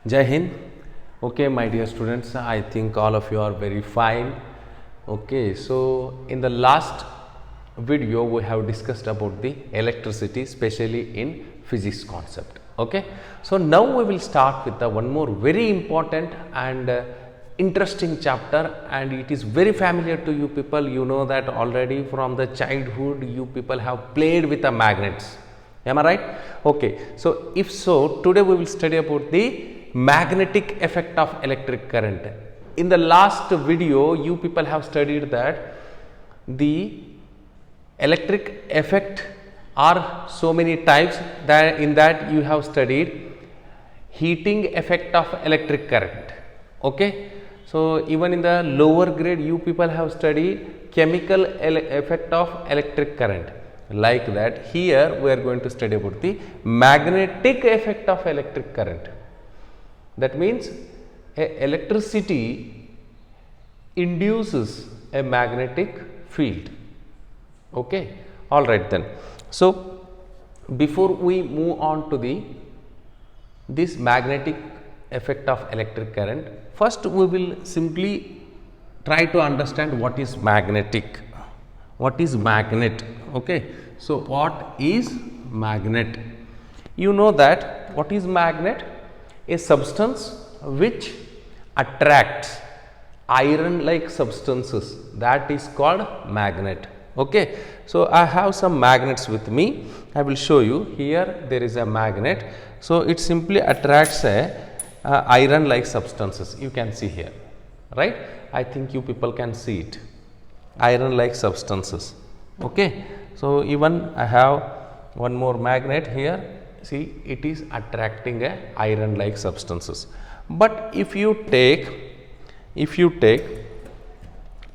Jai Hind. Okay, my dear students, I think all of you are very fine. Okay, so in the last video we have discussed about the electricity, especially in physics concept. Okay, so now we will start with the one more very important and interesting chapter, and it is very familiar to you people. You know that already from the childhood you people have played with the magnets. Am I right? Okay. So, if so, today we will study about the magnetic effect of electric current. In the last video, you people have studied that the electric effect are so many types, that in that you have studied heating effect of electric current. Okay. So, even in the lower grade, you people have studied chemical effect of electric current. Like that, here we are going to study about the magnetic effect of electric current. That means electricity induces a magnetic field. Okay, all right then. So, before we move on to this magnetic effect of electric current, first we will simply try to understand what is magnetic. What is magnet? Okay, so what is magnet? You know that what is magnet? A substance which attracts iron like substances, that is called magnet. Okay, so I have some magnets with me. I will show you. Here there is a magnet, so it simply attracts a iron like substances. You can see here, right? I think you people can see it, iron like substances. Okay, so even I have one more magnet here. See, it is attracting a iron like substances. But if you take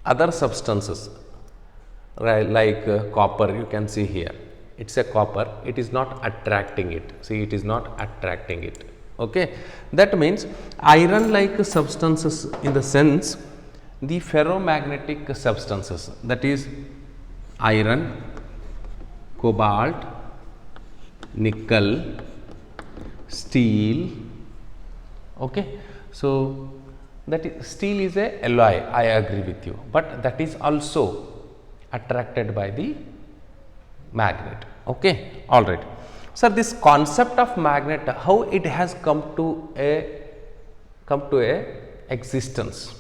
other substances, right, like copper, you can see here, it's a copper, it is not attracting it. See, it is not attracting it. Okay, that means iron like substances, in the sense the ferromagnetic substances, that is iron, cobalt, nickel, steel. Okay, so that is, steel is a alloy, I agree with you, but that is also attracted by the magnet. Okay, all right. So, this concept of magnet, how it has come to a existence.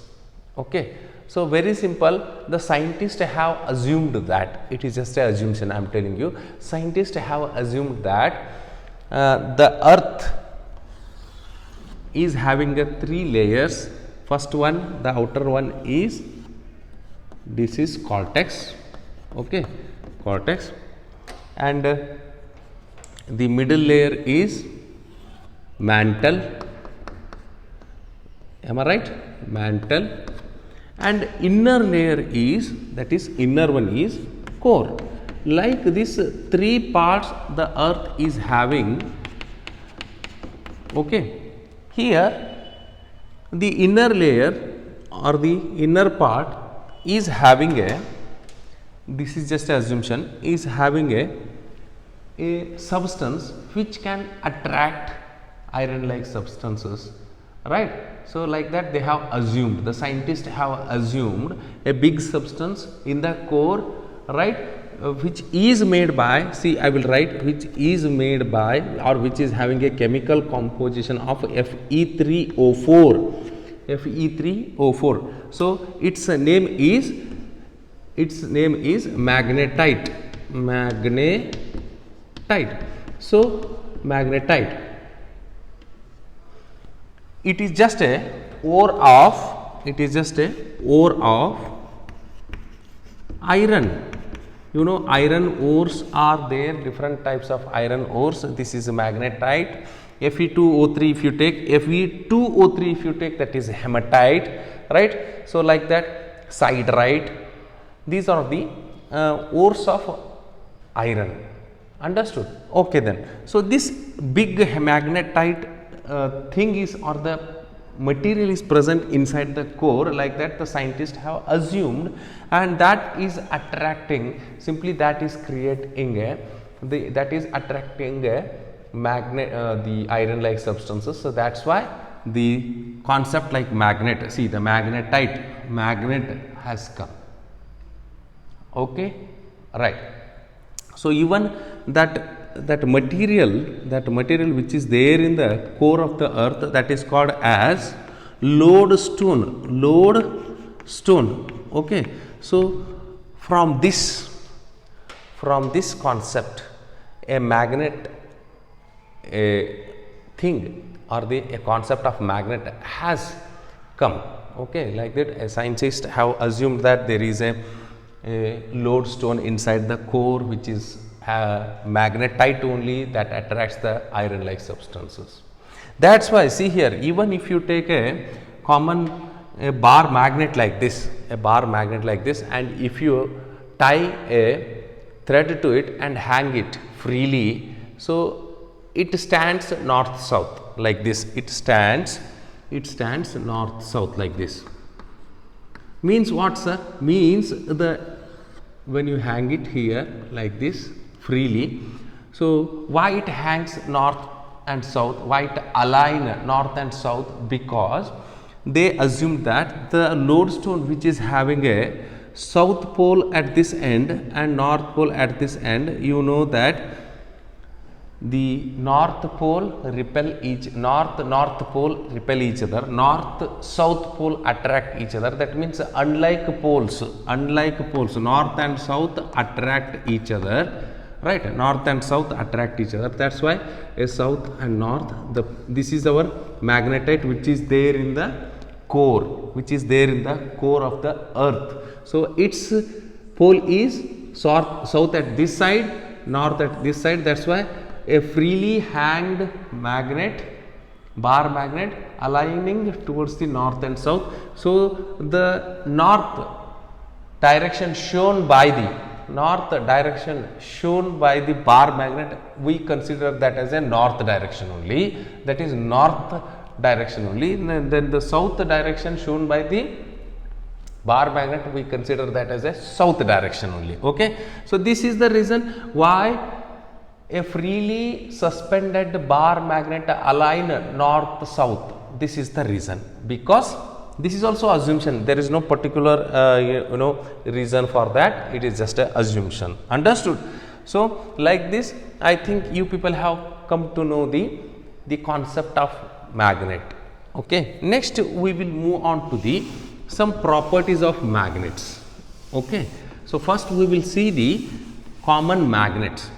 Okay, so very simple. The scientists have assumed that, it is just a assumption I am telling you. Scientists have assumed that the earth is having a 3 layers. First one, the outer one is, this is cortex. Okay, cortex, and the middle layer is mantle. Am I right? Mantle. And inner layer is, that is inner one is core. Like this 3 parts the earth is having. Okay, here the inner layer or the inner part is having a, this is just an assumption, is having a substance which can attract iron like substances, right? So, like that they have assumed, the scientists have assumed a big substance in the core, right, which is made by, see I will write, which is made by, or which is having a chemical composition of Fe3O4. Fe3O4. So, its name is magnetite. Magnetite. So, magnetite, it is just a ore of, iron. You know, iron ores are there, different types of iron ores. This is magnetite. Fe2O3 if you take, Fe2O3 if you take, that is hematite, right? So, like that, siderite. These are the ores of iron. Understood? Okay then. So, this big magnetite thing is, or the material is present inside the core, like that the scientists have assumed, and that is attracting, simply that is creating a, that is attracting a magnet, the iron like substances. So, that is why the concept like magnet. See, the magnetite, magnet has come. Okay, right. So even that material which is there in the core of the earth, that is called as lodestone. Okay, so from this concept, a magnet, a thing, or a concept of magnet has come. Okay, like that, scientists have assumed that there is a lodestone inside the core which is magnetite only, that attracts the iron like substances. That's why, see here, even if you take a common bar magnet like this, and if you tie a thread to it and hang it freely, so it stands north south like this. It stands north south like this. Means what, sir? Means when you hang it here like this freely, so why it hangs north and south, why it align north and south? Because they assume that the lodestone which is having a south pole at this end and north pole at this end, you know that the north pole repel each other, north south pole attract each other. That means unlike poles, north and south attract each other, right? North and south attract each other. That's why a south and north, this is our magnetite which is there in the core, of the earth. So its pole is south at this side, north at this side. That's why a freely hanged magnet, bar magnet, aligning towards the north and south. So the north direction shown by the bar magnet, we consider that as a north direction only. That is north direction only. Then the south direction shown by the bar magnet, we consider that as a south direction only. Okay. So this is the reason why a freely suspended bar magnet align north south. This is the reason, because this is also assumption. There is no particular reason for that. It is just an assumption. Understood? So like this, I think you people have come to know the concept of magnet. Okay. Next we will move on to some properties of magnets. Okay. So first we will see the common magnets.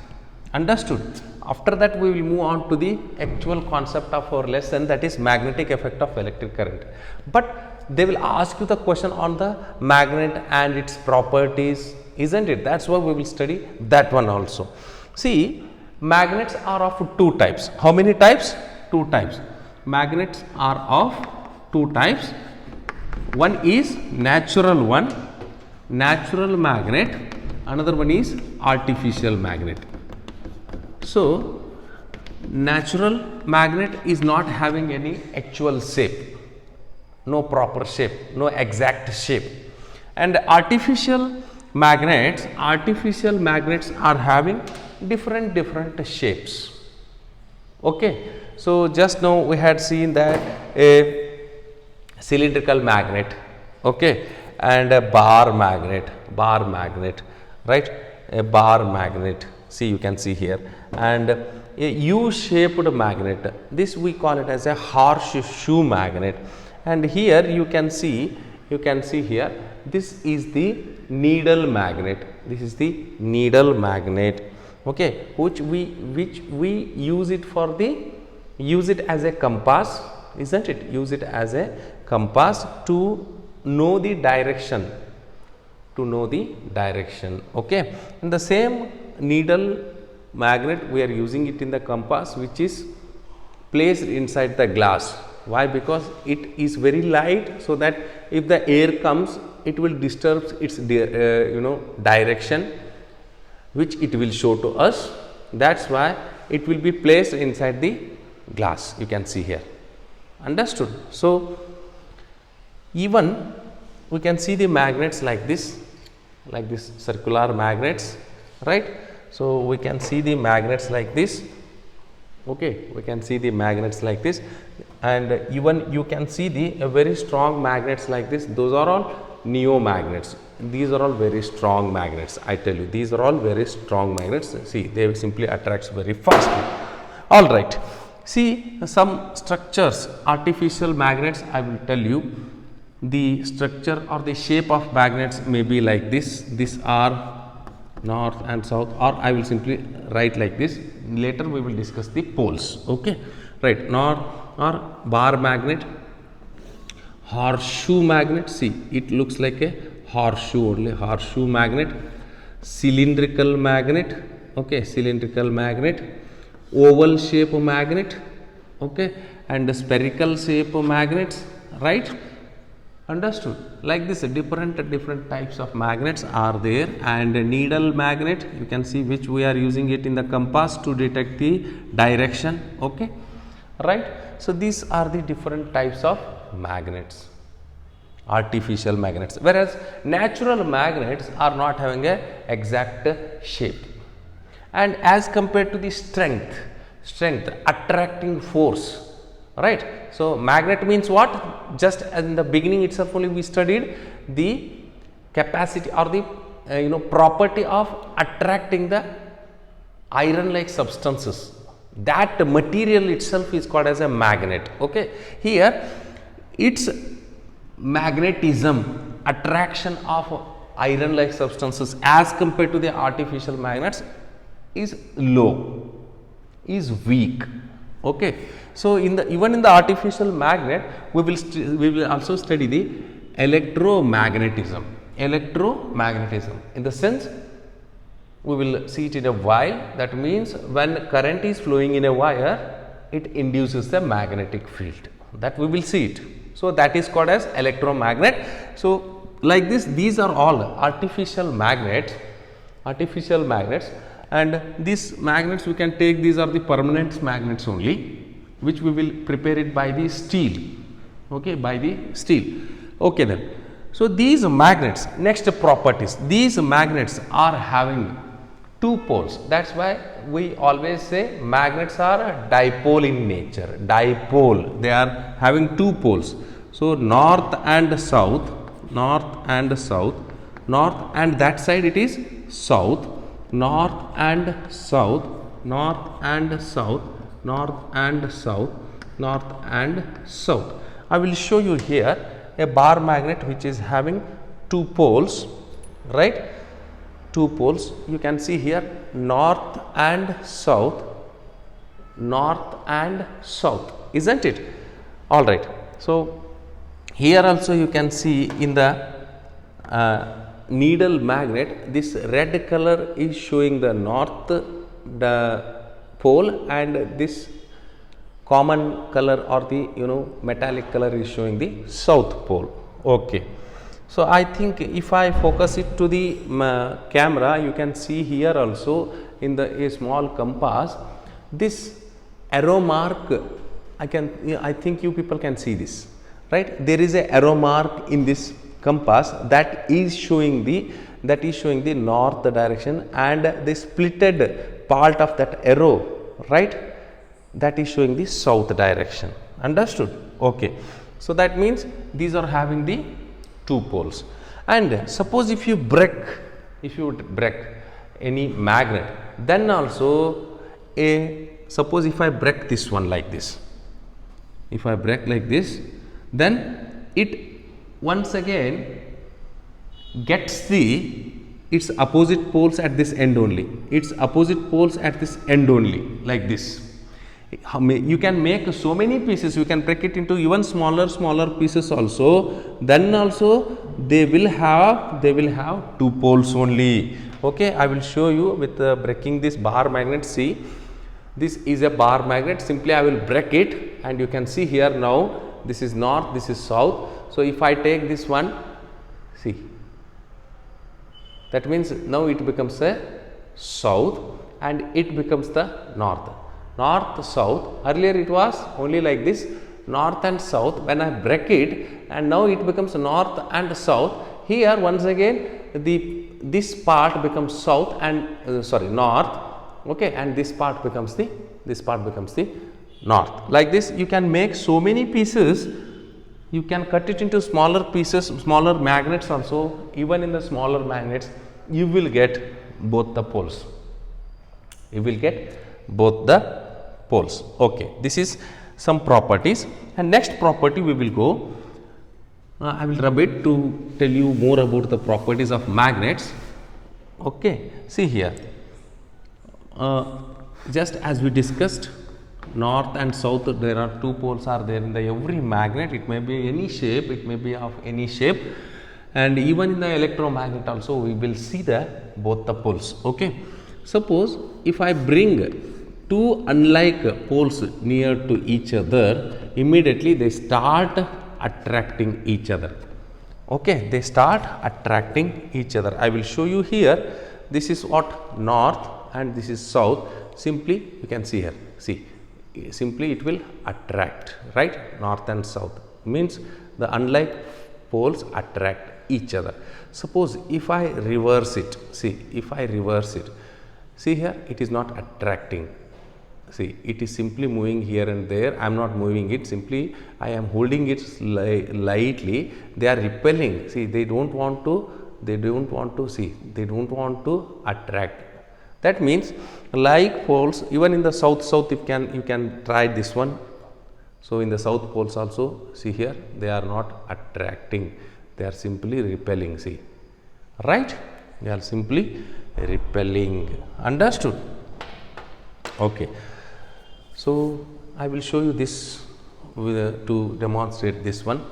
Understood? After that we will move on to the actual concept of our lesson, that is magnetic effect of electric current. But they will ask you the question on the magnet and its properties, isn't it? That's why we will study that one also. See, magnets are of two types. How many types? Two types. Magnets are of two types. One is natural magnet. Another one is artificial magnet. So natural magnet is not having any actual shape, no proper shape, no exact shape. And artificial magnets are having different shapes. Okay. So just now we had seen that a cylindrical magnet, okay, and a bar magnet, right? A bar magnet. See, you can see here, and a U-shaped magnet. This we call it as a horseshoe magnet. And here you can see here, this is the needle magnet. Okay, which we use it as a compass, isn't it? Use it as a compass to know the direction. Okay, and the same needle magnet, we are using it in the compass, which is placed inside the glass. Why? Because it is very light, so that if the air comes, it will disturb its direction, which it will show to us. That's why it will be placed inside the glass. You can see here. Understood? So even we can see the magnets like this circular magnets, right? So we can see the magnets like this. Okay, we can see the magnets like this. and even you can see the very strong magnets like this, those are all neomagnets. These are all very strong magnets, I tell you, these are all very strong magnets. See, they simply attracts very fastly. All right, see some structures, artificial magnets, I will tell you. The structure or the shape of magnets may be like this. These are north and south, or I will simply write like this. Later we will discuss the poles. Okay, right, north or bar magnet, horseshoe magnet. See, it looks like a horseshoe only, horseshoe magnet, cylindrical magnet. Okay, cylindrical magnet, oval shape magnet. Okay, and spherical shape magnets, right? Understood? Like this, different types of magnets are there, and a needle magnet, you can see which we are using it in the compass to detect the direction. Okay, right? So these are the different types of magnets, artificial magnets, whereas natural magnets are not having a exact shape. And as compared to the strength, attracting force, right? So magnet means what? Just in the beginning itself only we studied the capacity or the property of attracting the iron like substances. That material itself is called as a magnet. Okay, here its magnetism, attraction of iron like substances as compared to the artificial magnets is low, is weak. Okay, so even in the artificial magnet we will also study the electromagnetism. In the sense, we will see it in a while. That means when current is flowing in a wire, it induces the magnetic field, that we will see it. So that is called as electromagnet. So like this, these are all artificial magnets, and these magnets we can take, these are the permanent magnets only, which we will prepare it by the steel. Okay, by the steel. Okay then. So these magnets, next properties, these magnets are having two poles. That's why we always say magnets are dipole in nature. Dipole, they are having two poles. So north and south, north and that side it is south, north and south, north and south, north and south, north and south. I will show you here a bar magnet which is having two poles, right? Two poles, you can see here north and south, isn't it? All right. So here also you can see in the needle magnet, this red color is showing the north the pole, and this common color or the metallic color is showing the south pole. Okay, so I think if I focus it to the camera, you can see here also in a small compass this arrow mark. I think you people can see this, right? There is a arrow mark in this compass that is showing the north direction, and the splitted part of that arrow, right, that is showing the south direction. Understood? Okay, so that means these are having the two poles. And suppose if you break any magnet, then also suppose if I break this one like this, if I break like this, then it once again gets its opposite poles at this end only, like this. You can make so many pieces, you can break it into even smaller pieces also, then also they will have two poles only. Okay, I will show you with breaking this bar magnet. See, this is a bar magnet, simply I will break it, and you can see here now this is north, this is south. So if I take this one, see, that means now it becomes a south and it becomes the north. North, south, earlier it was only like this, north and south. When I break it, and now it becomes north and south. Here once again this part becomes south and north. Okay, and this part becomes the north. Like this you can make so many pieces, you can cut it into smaller pieces, smaller magnets also. Even in the smaller magnets you will get both the poles, you will get both the poles. Okay, this is some properties. And next property we will go, I will rub it to tell you more about the properties of magnets. Okay, see here, just as we discussed, north and south, there are two poles are there in the every magnet. It may be any shape, it may be of any shape, and even in the electromagnet also we will see the both the poles. Okay, suppose if I bring two unlike poles near to each other, immediately they start attracting each other. Okay, they start attracting each other. I will show you here. This is what north and this is south. Simply you can see here, see, simply it will attract, right? North and south means the unlike poles attract each other. Suppose if I reverse it, see, if I reverse it, see here, it is not attracting. See, it is simply moving here and there. I am not moving it, simply I am holding it lightly. They are repelling. See, they don't want to see, they don't want to attract. That means like poles, even in the south you can try this one. So in the south poles also, see here, they are not attracting, they are simply repelling. See, right? They are simply repelling. Understood? Okay. So I will show you this to demonstrate this one.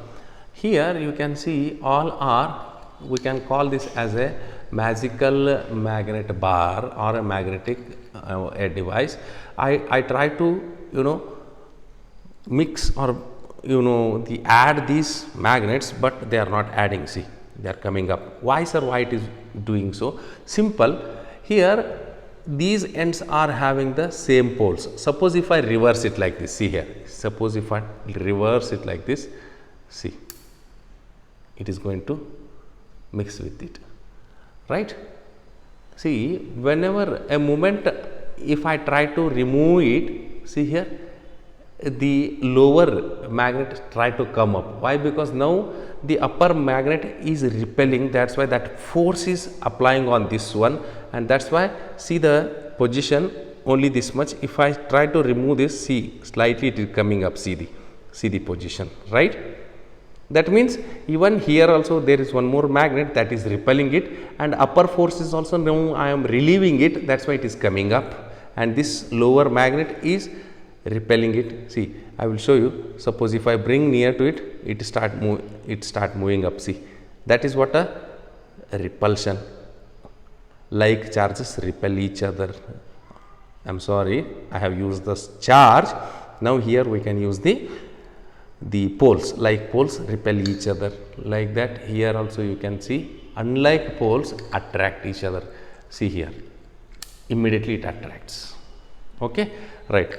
Here you can see all are, we can call this as a magical magnet bar or a magnetic a device. I try to mix or add these magnets, but they are not adding. See, they are coming up. Why, sir? Why it is doing so? Simple. Here these ends are having the same poles. Suppose if I reverse it like this, see here, suppose if I reverse it like this, see, it is going to mix with it, right? See, whenever a moment, if I try to remove it, see here, the lower magnet try to come up. Why? Because now the upper magnet is repelling, that's why that force is applying on this one, and that's why, see the position only this much. If I try to remove this, see, slightly it is coming up, see the position, right? That means even here also there is one more magnet that is repelling it, and upper force is also, now I am relieving it, that's why it is coming up, and this lower magnet is repelling it. See, I will show you. Suppose if I bring near to it, it start moving up. See, that is what a repulsion. Like charges repel each other. I am sorry, I have used this charge. Now here we can use the poles. Like poles repel each other. Like that, here also you can see unlike poles attract each other. See here, immediately it attracts. Okay, right.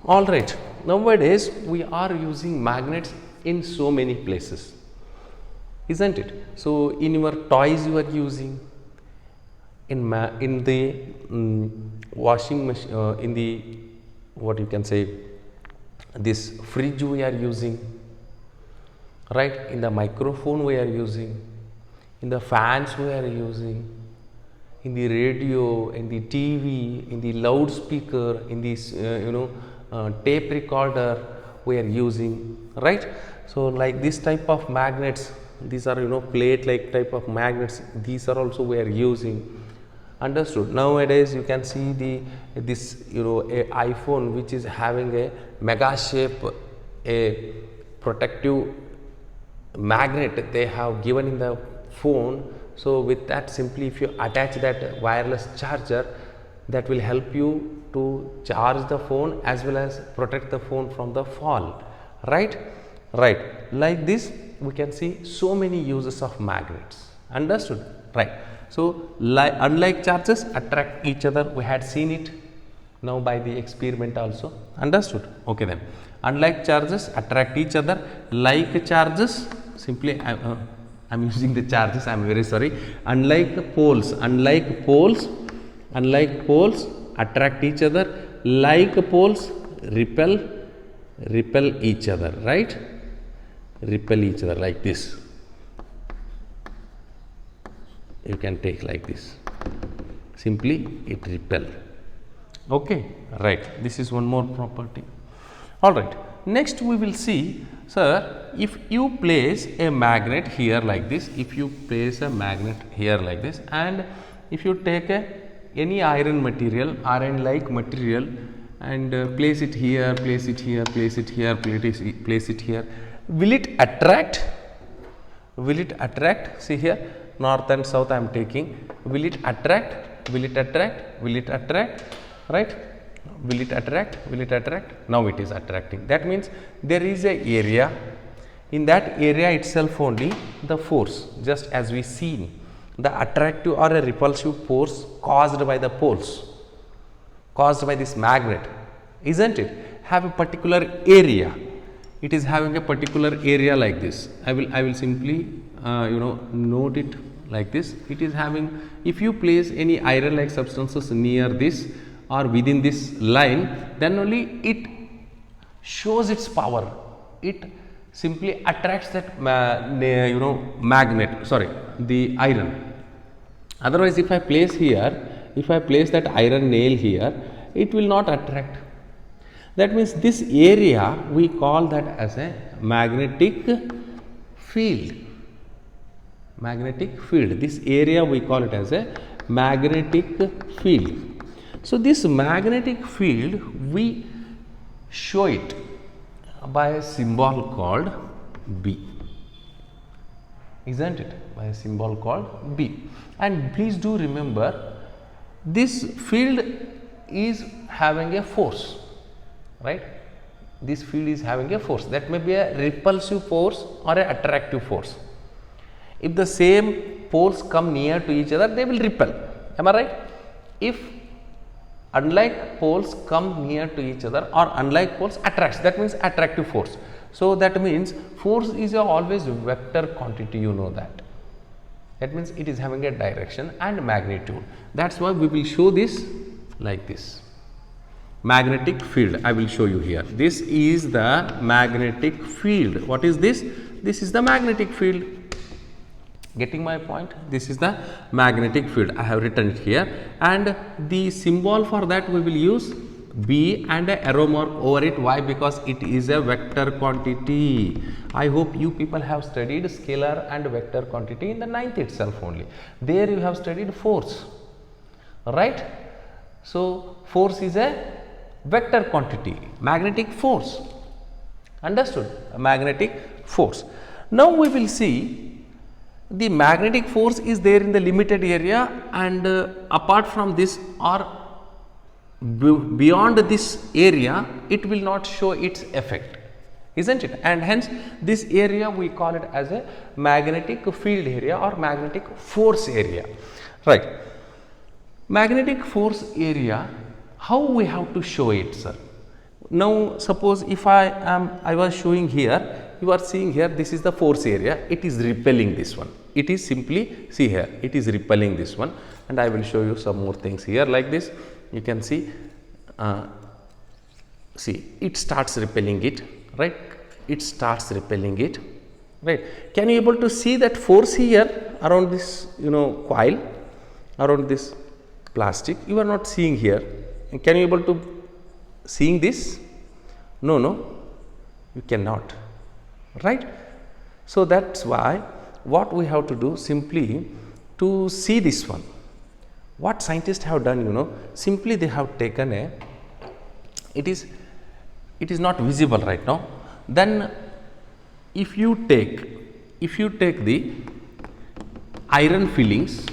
All right, nowadays we are using magnets in so many places, isn't it? So in your toys you are using, in the washing machine, in the, what you can say, this fridge we are using, right? In the microphone we are using, in the fans we are using, in the radio, in the TV, in the loudspeaker, in this tape recorder we are using, right? So like this type of magnets, these are plate like type of magnets, these are also we are using. Understood? Nowadays you can see this a iPhone which is having a mega shape, a protective magnet they have given in the phone. So with that, simply if you attach that wireless charger, that will help you to charge the phone as well as protect the phone from the fall, right? Right. Like this we can see so many uses of magnets. Understood? Right. So unlike charges attract each other, we had seen it now by the experiment also. Understood? Okay then. Unlike charges attract each other, like charges, simply I am using the charges, I am very sorry. Unlike poles attract each other, like poles repel each other, right? Repel each other like this. You can take like this, simply it repel. Okay, right, this is one more property. All right, next we will see, sir, if you place a magnet here like this, if you place a magnet here like this, and if you take any iron material, iron like material, and place it here, place it here, place it here, place it here, will it attract? Will it attract? See here, north and south I am taking. Will it attract? Will it attract? Will it attract? Right? Will it attract? Will it attract? Now it is attracting. That means there is a area. In that area itself only the force, just as we seen, the attractive or a repulsive force caused by the poles, caused by this magnet, isn't it? Have a particular area. It is having a particular area like this. I will simply note it like this. It is having, if you place any iron like substances near this or within this line, then only it shows its power. It simply attracts that magnet, sorry, the iron. Otherwise, if I place here, if I place that iron nail here, it will not attract. That means this area we call that as a magnetic field. Magnetic field. This area we call it as a magnetic field. So this magnetic field, we show it by a symbol called B, isn't it? By a symbol called B. And please do remember, this field is having a force, right? This field is having a force. That may be a repulsive force or an attractive force. If the same poles come near to each other, they will repel. Am I right? If unlike poles come near to each other or unlike poles attracts, that means attractive force. So that means force is always vector quantity, you know that. That means it is having a direction and magnitude. That's why we will show this like this. Magnetic field, I will show you here. This is the magnetic field. What is this? This is the magnetic field. Getting my point? This is the magnetic field. I have written it here, and the symbol for that we will use B and a arrow mark over it. Why? Because it is a vector quantity. I hope you people have studied scalar and vector quantity in the 9th itself only. There you have studied force, right? So force is a vector quantity, magnetic force. Understood? A magnetic force. Now we will see the magnetic force is there in the limited area, and apart from this or beyond this area, it will not show its effect, isn't it? And hence this area we call it as a magnetic field area or magnetic force area, right? Magnetic force area, how we have to show it, sir? Now suppose if I was showing here, you are seeing here, this is the force area, it is repelling this one. It is simply, see here, it is repelling this one, and I will show you some more things here like this. You can see, see, it starts repelling it, right? It starts repelling it, right? Can you able to see that force here around this, coil, around this plastic? You are not seeing here. Can you able to seeing this? No, you cannot, right? So that's why what we have to do, simply to see this one, what scientists have done, simply they have taken it is not visible right now. Then if you take the iron fillings,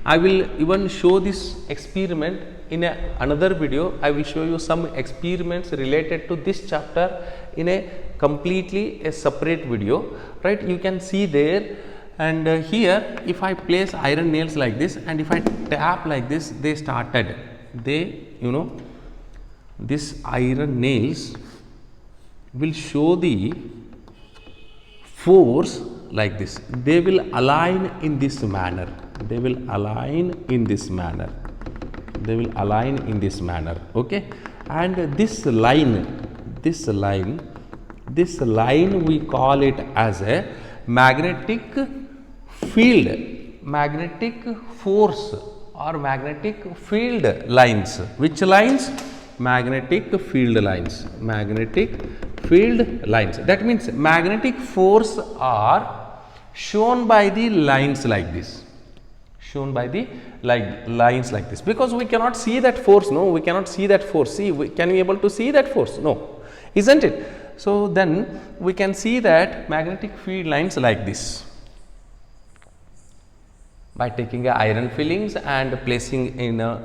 I will even show this experiment in another video. I will show you some experiments related to this chapter in a completely a separate video, right? You can see there, and here if I place iron nails like this and if I tap like this, they started, this iron nails will show the force like this. They will align in this manner. They will align in this manner. they will align in this manner. Okay, and this line we call it as a magnetic field, magnetic force or magnetic field lines. Which lines? Magnetic field lines, magnetic field lines. That means magnetic force are shown by the lines like this, shown by the lines like this, because we cannot see that force. No, we cannot see that force. See, can we able to see that force? No, isn't it? So then we can see that magnetic field lines like this. By taking a iron fillings and placing in a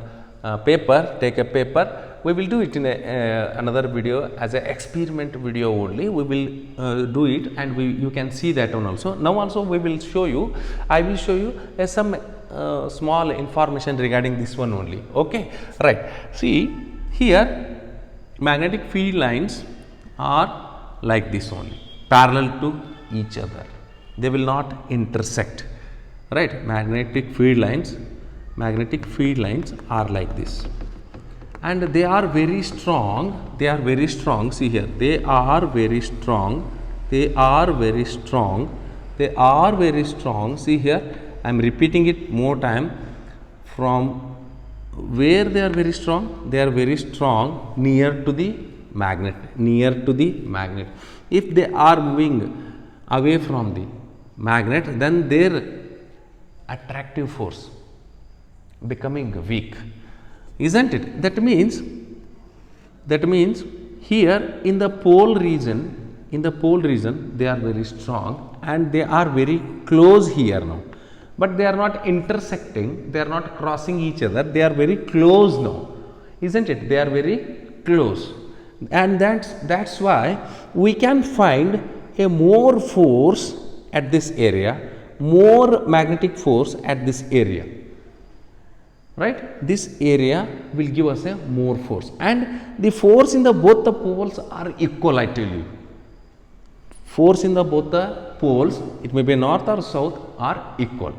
paper, take a paper, we will do it in another video as an experiment video only. We will do it, and you can see that one also. Now also we will show you, I will show you some small information regarding this one only. Okay, right. See here, magnetic field lines are like this only, parallel to each other. They will not intersect. Right, magnetic field lines are like this, and they are very strong. See here, they are very strong. See here, I am repeating it more time. From where they are very strong? They are very strong near to the magnet, If they are moving away from the magnet, then their attractive force becoming weak, isn't it? That means here in the pole region, they are very strong and they are very close here now, but they are not intersecting, they are not crossing each other, they are very close now, isn't it? They are very close, and that's why we can find a more force at this area, more magnetic force at this area, right? This area will give us a more force, and the force in the both the poles are equal. I tell you, force in the both the poles, it may be north or south, are equal.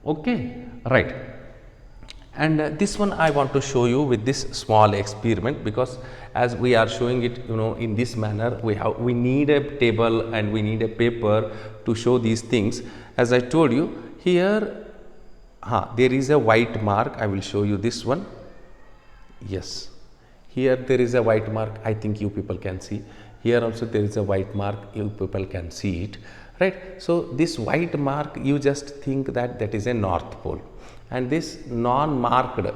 Okay, right. And this one I want to show you with this small experiment, because as we are showing it, in this manner, we need a table and we need a paper to show these things. As I told you, here there is a white mark. I will show you this one. Yes, here there is a white mark. I think you people can see. Here also there is a white mark. You people can see it, right? So this white mark, you just think that is a north pole, and this non-marked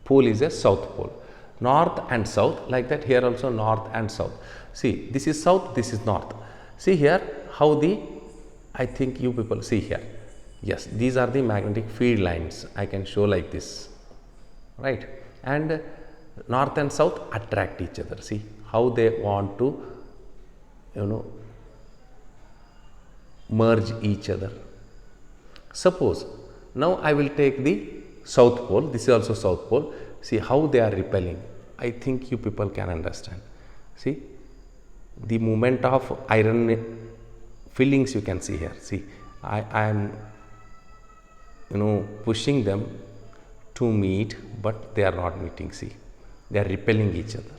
pole is a south pole. North and south, like that. Here also north and south. See, this is south, this is north. See here how I think you people see here. Yes, these are the magnetic field lines. I can show like this, right? And north and south attract each other. See how they want to merge each other. Suppose now I will take the south pole. This is also south pole. See how they are repelling. I think you people can understand. See the movement of iron fillings, you can see here. See, I am pushing them to meet, but they are not meeting. See, they are repelling each other,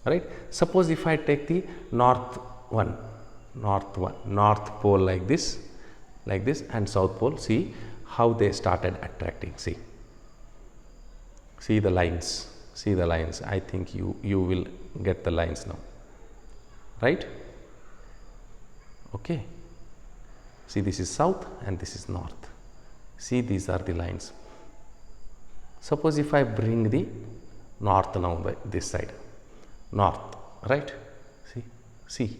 right? Suppose if I take the north pole like this, and south pole, see how they started attracting. See the lines, I think you will get the lines now, right? Okay, see, this is south and this is north. See, these are the lines. Suppose if I bring the north now by this side, north, right? See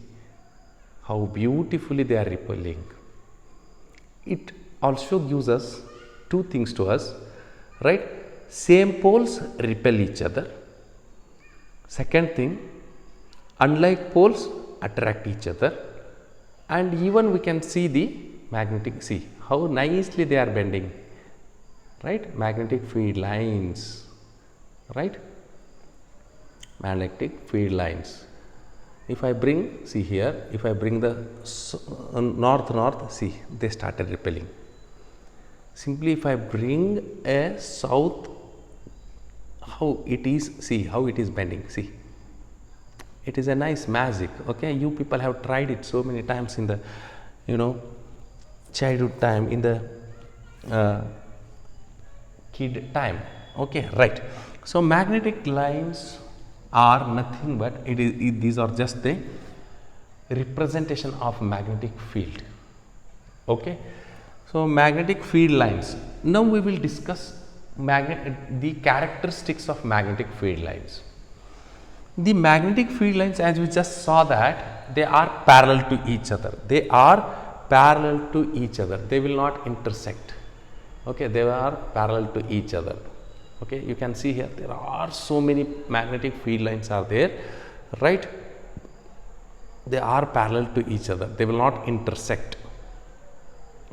how beautifully they are repelling. It also gives us two things to us, right? Same poles repel each other. Second thing, unlike poles attract each other, and even we can see the magnetic, see how nicely they are bending, right? Magnetic field lines, right? Magnetic field lines. If I bring, see here, if I bring the north, see, they started repelling. Simply if I bring a south, how it is, see how it is bending, see. It is a nice magic, okay. You people have tried it so many times in the, you know, childhood time, in the kid time, okay, right. So magnetic lines are nothing but these are just the representation of magnetic field, okay. So magnetic field lines. Now we will discuss the characteristics of magnetic field lines. The magnetic field lines, as we just saw, that they are parallel to each other. They are parallel to each other. They will not intersect. Okay, they are parallel to each other. Okay, you can see here there are so many magnetic field lines are there, right? They are parallel to each other. They will not intersect.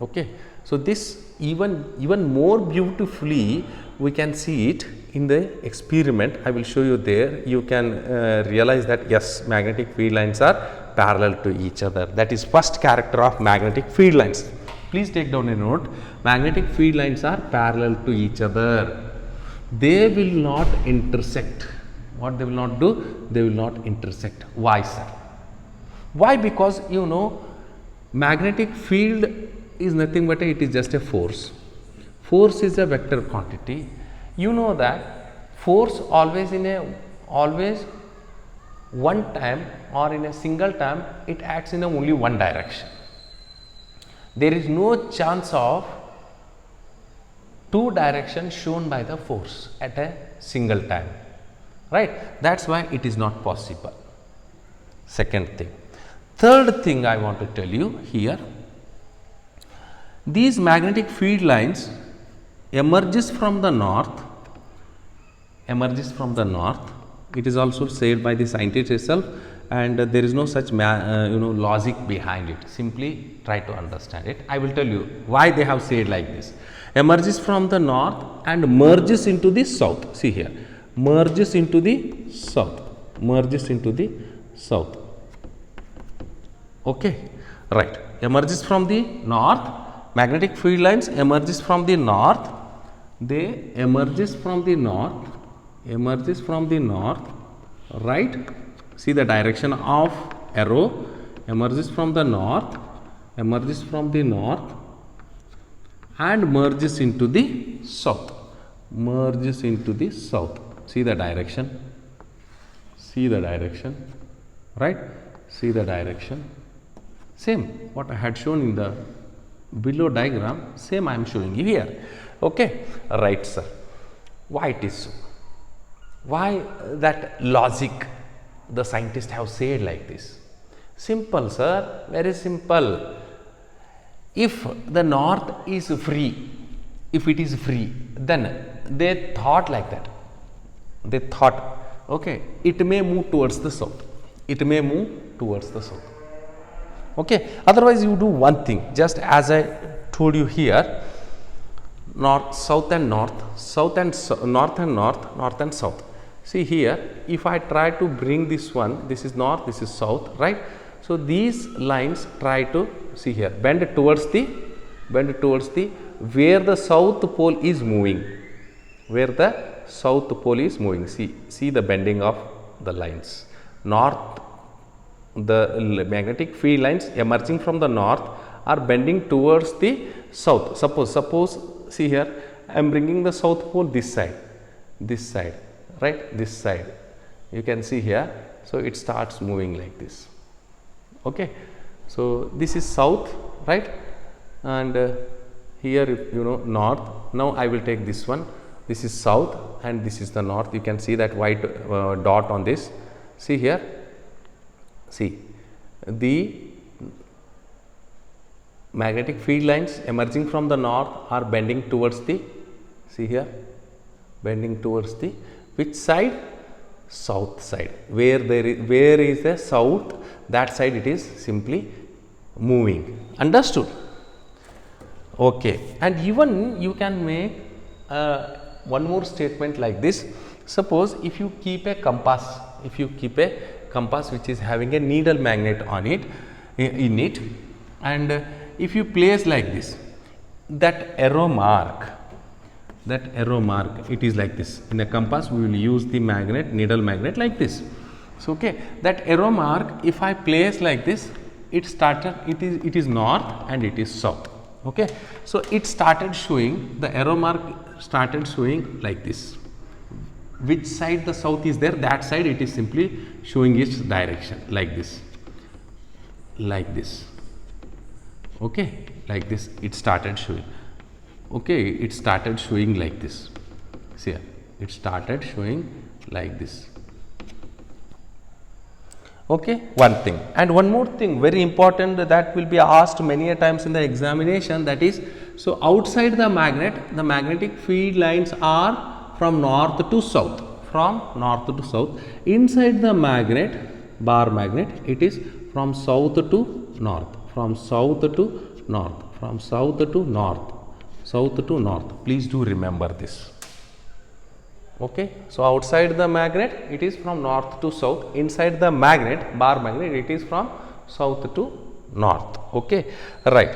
Okay, so this even more beautifully we can see it in the experiment. I will show you there. You can realize that yes, magnetic field lines are parallel to each other. That is first character of magnetic field lines. Please take down a note. Magnetic field lines are parallel to each other. They will not intersect. What they will not do? They will not intersect. Why, sir? Why? Because you know, magnetic field is nothing but it is just a force. Force is a vector quantity. You know that force always one time or in a single time it acts in only one direction. There is no chance of two directions shown by the force at a single time, right? That's why it is not possible. Second thing. Third thing I want to tell you here, these magnetic field lines emerges from the north. It is also said by the scientist itself, and there is no such logic behind it. Simply try to understand it. I will tell you why they have said like this. Emerges from the north and merges into the south. See here, merges into the south. Okay, right. Emerges from the north. Magnetic field lines emerges from the north. They emerges from the north. Right. See the direction of arrow. Emerges from the north. And merges into the south. See the direction. Right. See the direction. Same what I had shown in the below diagram, same I am showing you here. Okay, right, sir. Why it is so? Why that logic the scientists have said like this? Simple, sir, very simple. If the north is free, then they thought like that. They thought, okay, it may move towards the south. Okay, otherwise you do one thing, just as I told you here, north, south and north, north and south. See here, if I try to bring this one, this is north, this is south, right? So these lines try to, see here, bend towards the where the south pole is moving. See the bending of the lines. North, the magnetic field lines emerging from the north are bending towards the south. Suppose see here, I am bringing the south pole this side, right, this side. You can see here, so it starts moving like this. Okay, so this is south, right, and here you know north. Now I will take this one. This is south and this is the north. You can see that white dot on this. See here. See, the magnetic field lines emerging from the north are bending towards the, see here, bending towards the which side? South side. Where is the south, that side it is simply moving. Understood? Okay. And even you can make one more statement like this. Suppose if you keep a compass, which is having a needle magnet on it, in it, and if you place like this, that arrow mark, it is like this. In a compass we will use the magnet, needle magnet, like this. So okay, that arrow mark, if I place like this, it is north and it is south. Okay, so it started showing, the arrow mark started showing like this. Which side the south is there, that side it is simply showing its direction, like this, okay, like this it started showing. Okay, it started showing like this. See here, it started showing like this. Okay, one thing. And one more thing very important that will be asked many a times in the examination, that is, so outside the magnet, the magnetic field lines are from north to south, inside the magnet, bar magnet, it is from south to north, please do remember this. Okay, so outside the magnet it is from north to south, inside the magnet, bar magnet, it is from south to north. Okay, right.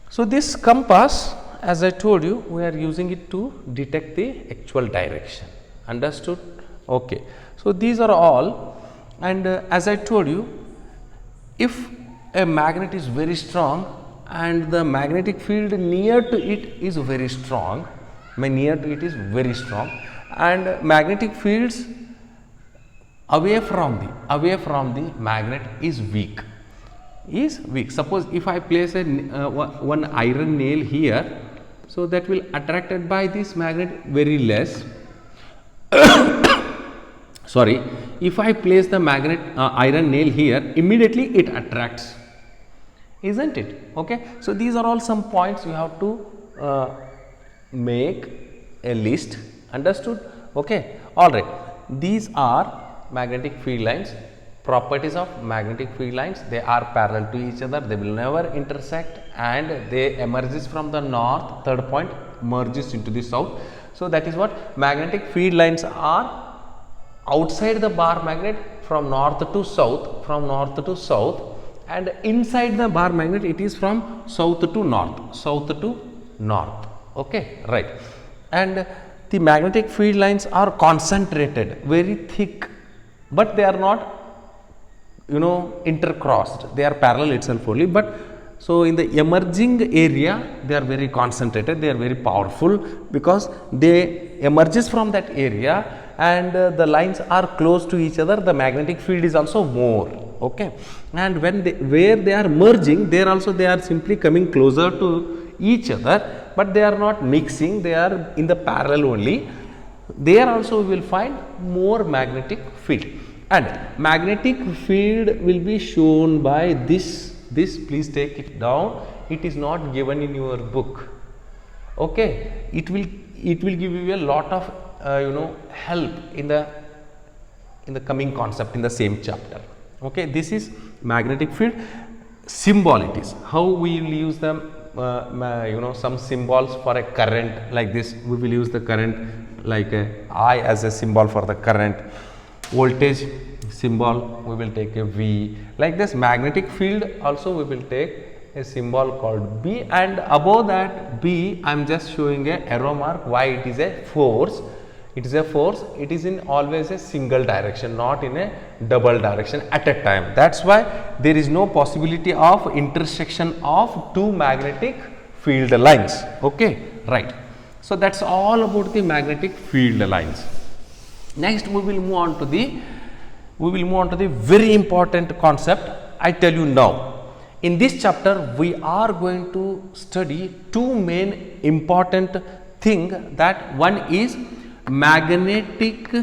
So this compass, as I told you, we are using it to detect the actual direction. Understood? Okay. So these are all, and as I told you, if a magnet is very strong and the magnetic field near to it is very strong, and magnetic fields away from the magnet is weak. Suppose if I place a one iron nail here, so that will attracted by this magnet very less. Sorry, if I place the magnet iron nail here, immediately it attracts, isn't it? Okay, so these are all some points you have to make a list. Understood? Okay, all right. These are magnetic field lines. Properties of magnetic field lines: they are parallel to each other, they will never intersect, and they emerges from the north, third point merges into the south. So that is what magnetic field lines are outside the bar magnet, from north to south, and inside the bar magnet it is from south to north. Okay, right. And the magnetic field lines are concentrated, very thick, but they are not, intercrossed, they are parallel itself only. But so in the emerging area they are very concentrated, they are very powerful, because they emerges from that area, and the lines are close to each other, the magnetic field is also more. Okay, and when where they are merging, there also they are simply coming closer to each other, but they are not mixing, they are in the parallel only. There also we will find more magnetic field, and magnetic field will be shown by this, please take it down, it is not given in your book. Okay, it will give you a lot of help in the coming concept in the same chapter. Okay, this is magnetic field. Symbol it is, how we will use them, some symbols for a current, like this we will use the current like a I as a symbol for the current. Voltage symbol we will take a V, like this. Magnetic field also we will take a symbol called B, and above that B I am just showing a arrow mark. Why? It is a force. It is a force, it is in always a single direction, not in a double direction at a time. That's why there is no possibility of intersection of two magnetic field lines. Okay, right. So that's all about the magnetic field lines. Next we will move on to the very important concept. I tell you now, in this chapter we are going to study two main important thing. That one is magnetic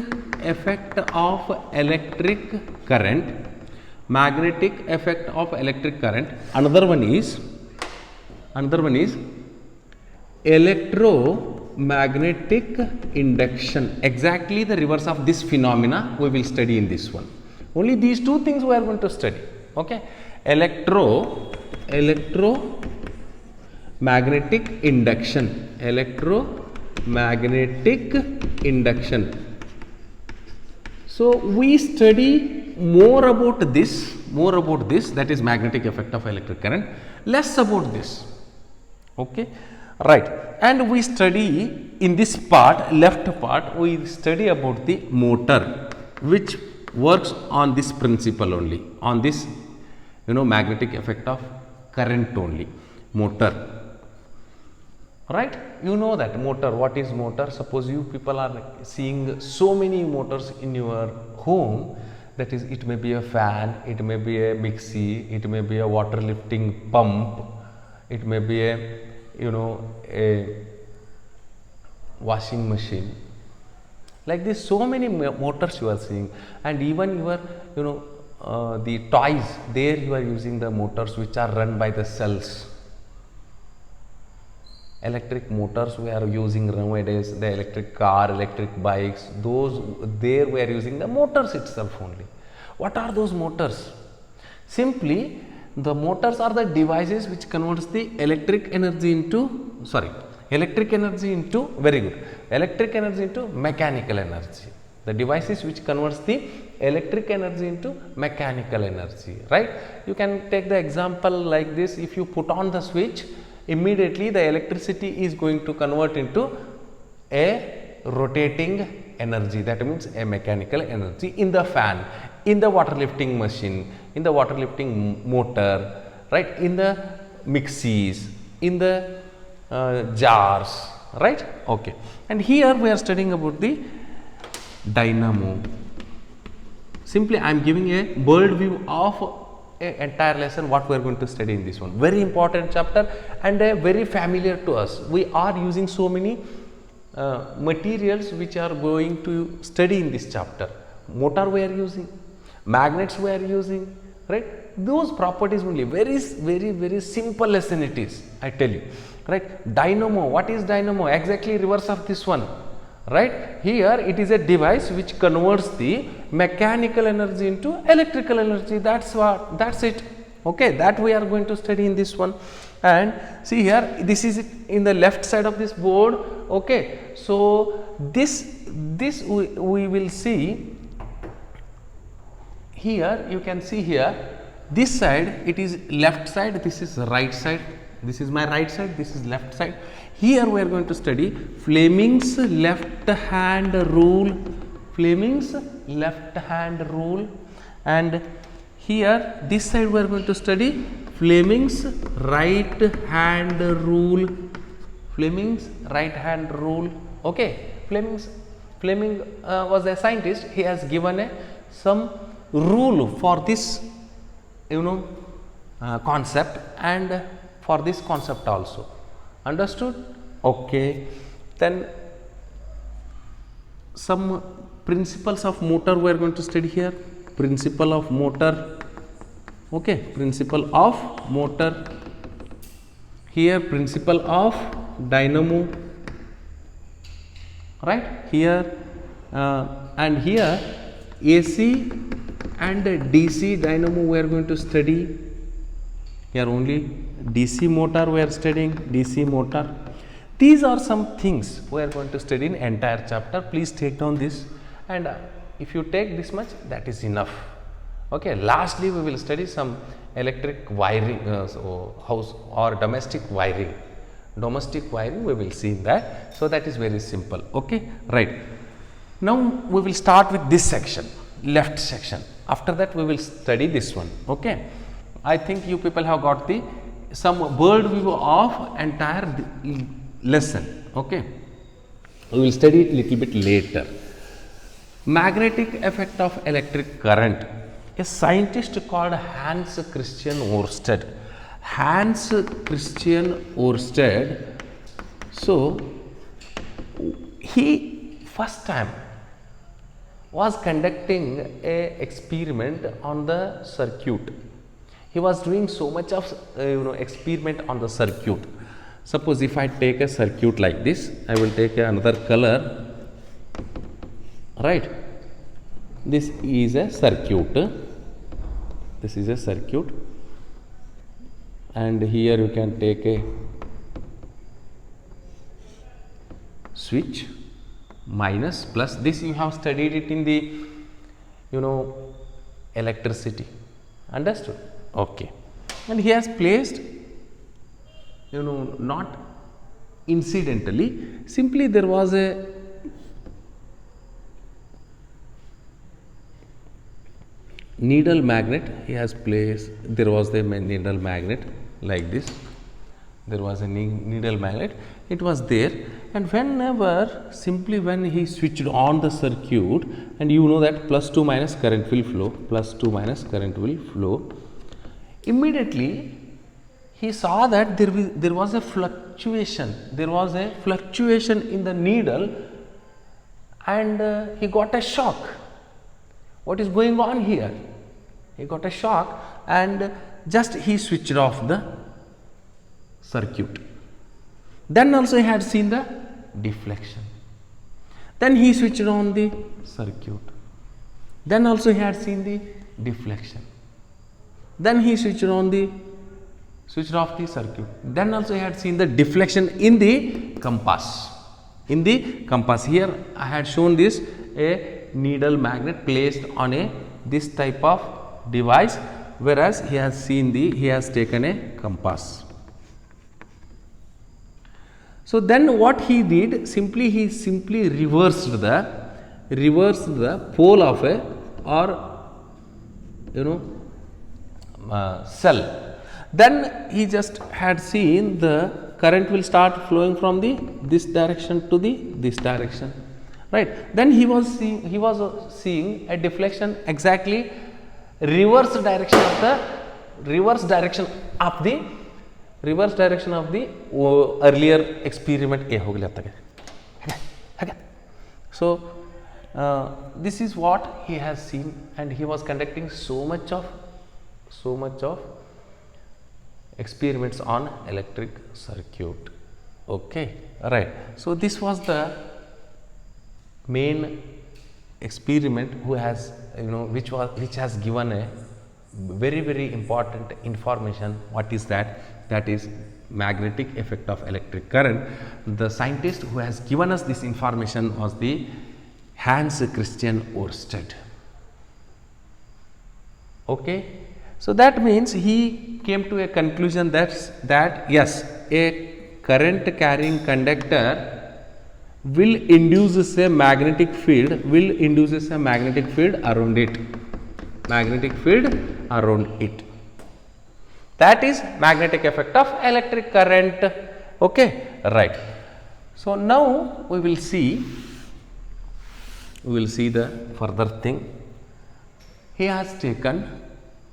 effect of electric current, another one is electromagnetic induction. Exactly the reverse of this phenomena we will study in this one. Only these two things we are going to study. Okay, electromagnetic induction. So we study more about this, that is magnetic effect of electric current, less about this. Okay, right. And we study in this part, left part, we study about the motor which works on this principle only, on this magnetic effect of current only, motor, right. You know that motor, what is motor? Suppose you people are seeing so many motors in your home, that is, it may be a fan, it may be a mixie, it may be a water lifting pump, it may be a washing machine, like this. So many motors you are seeing, and even your the toys, there you are using the motors which are run by the cells. Electric motors we are using nowadays, the electric car, electric bikes, those there we are using the motors itself only. What are those motors? Simply, the motors are the devices which converts the electric energy into mechanical energy. The devices which converts the electric energy into mechanical energy, right. You can take the example like this. If you put on the switch, immediately the electricity is going to convert into a rotating energy, that means a mechanical energy in the fan, in the water lifting machine, in the water lifting motor, right, in the mixies, in the jars, right. Okay. And here we are studying about the dynamo. Simply I am giving a bird view of a entire lesson what we are going to study in this one. Very important chapter and very familiar to us. We are using so many materials which are going to study in this chapter. Motor we are using, magnets we are using, right. Those properties only. Very simple lesson it is, I tell you, right. Dynamo, what is dynamo? Exactly reverse of this one, right. Here it is a device which converts the mechanical energy into electrical energy. That's it. Okay, that we are going to study in this one. And see here, this is in the left side of this board. Okay, so this we will see here. You can see here, this side it is left side, this is right side, this is my right side, this is left side. Here we are going to study Fleming's left hand rule, and here this side we are going to study Fleming's right hand rule, okay. Fleming was a scientist. He has given some rule for this concept and for this concept also. Understood? Okay. Then some principles of motor we are going to study here. Principle of motor. Okay, principle of motor. Here principle of dynamo, right. Here and here AC and DC dynamo we are going to study. Here only DC motor we are studying, DC motor. These are some things we are going to study in entire chapter. Please take down this, and if you take this much, that is enough. Okay. Lastly, we will study some electric wiring, house or domestic wiring. We will see in that. So that is very simple. Okay, right. Now we will start with this section, left section. After that, we will study this one. Okay. I think you people have got some bird view of entire lesson. Okay. We will study it little bit later. Magnetic effect of electric current. A scientist called Hans Christian Ørsted. So he first time was conducting a experiment on the circuit. He was doing so much of experiment on the circuit. Suppose if I take a circuit like this, I will take another color, right. This is a circuit. And here you can take a switch, minus, plus. This you have studied it in the electricity. Understood? Okay. And he has placed not incidentally, simply there was a needle magnet he has placed. There was a needle magnet like this. There was a needle magnet, it was there, and whenever, simply when he switched on the circuit, and you know that plus 2 minus current will flow, plus 2 minus current will flow, immediately he saw that there was a fluctuation in the needle, and he got a shock. What is going on here? He got a shock, and just he switched off the circuit. Then also he had seen the deflection. Then he switched on the circuit. Then also he had seen the deflection. Then he switched off the circuit. Then also he had seen the deflection in the compass. Here I had shown this, a needle magnet placed on this type of device, whereas he has taken a compass. So then what he did, he simply reversed the pole of cell. Then he just had seen the current will start flowing from this direction to this direction, right? Then he was seeing a deflection exactly reverse direction of the earlier experiment. So this is what he has seen, and he was conducting so much of experiments on electric circuit. Okay, right. So this was the main experiment which has given a very important information. What is that? That is magnetic effect of electric current. The scientist who has given us this information was the Hans Christian Ørsted. Okay, so that means he came to a conclusion that yes, a current carrying conductor will induce a magnetic field around it. That is magnetic effect of electric current. Okay, right. So now we will see the further thing. He has taken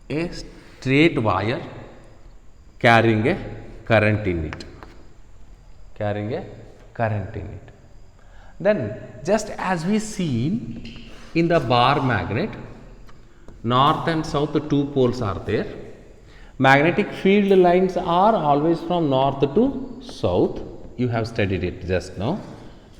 a straight wire carrying a current in it. Then just as we seen in the bar magnet, north and south, the two poles are there. Magnetic field lines are always from north to south. You have studied it just now,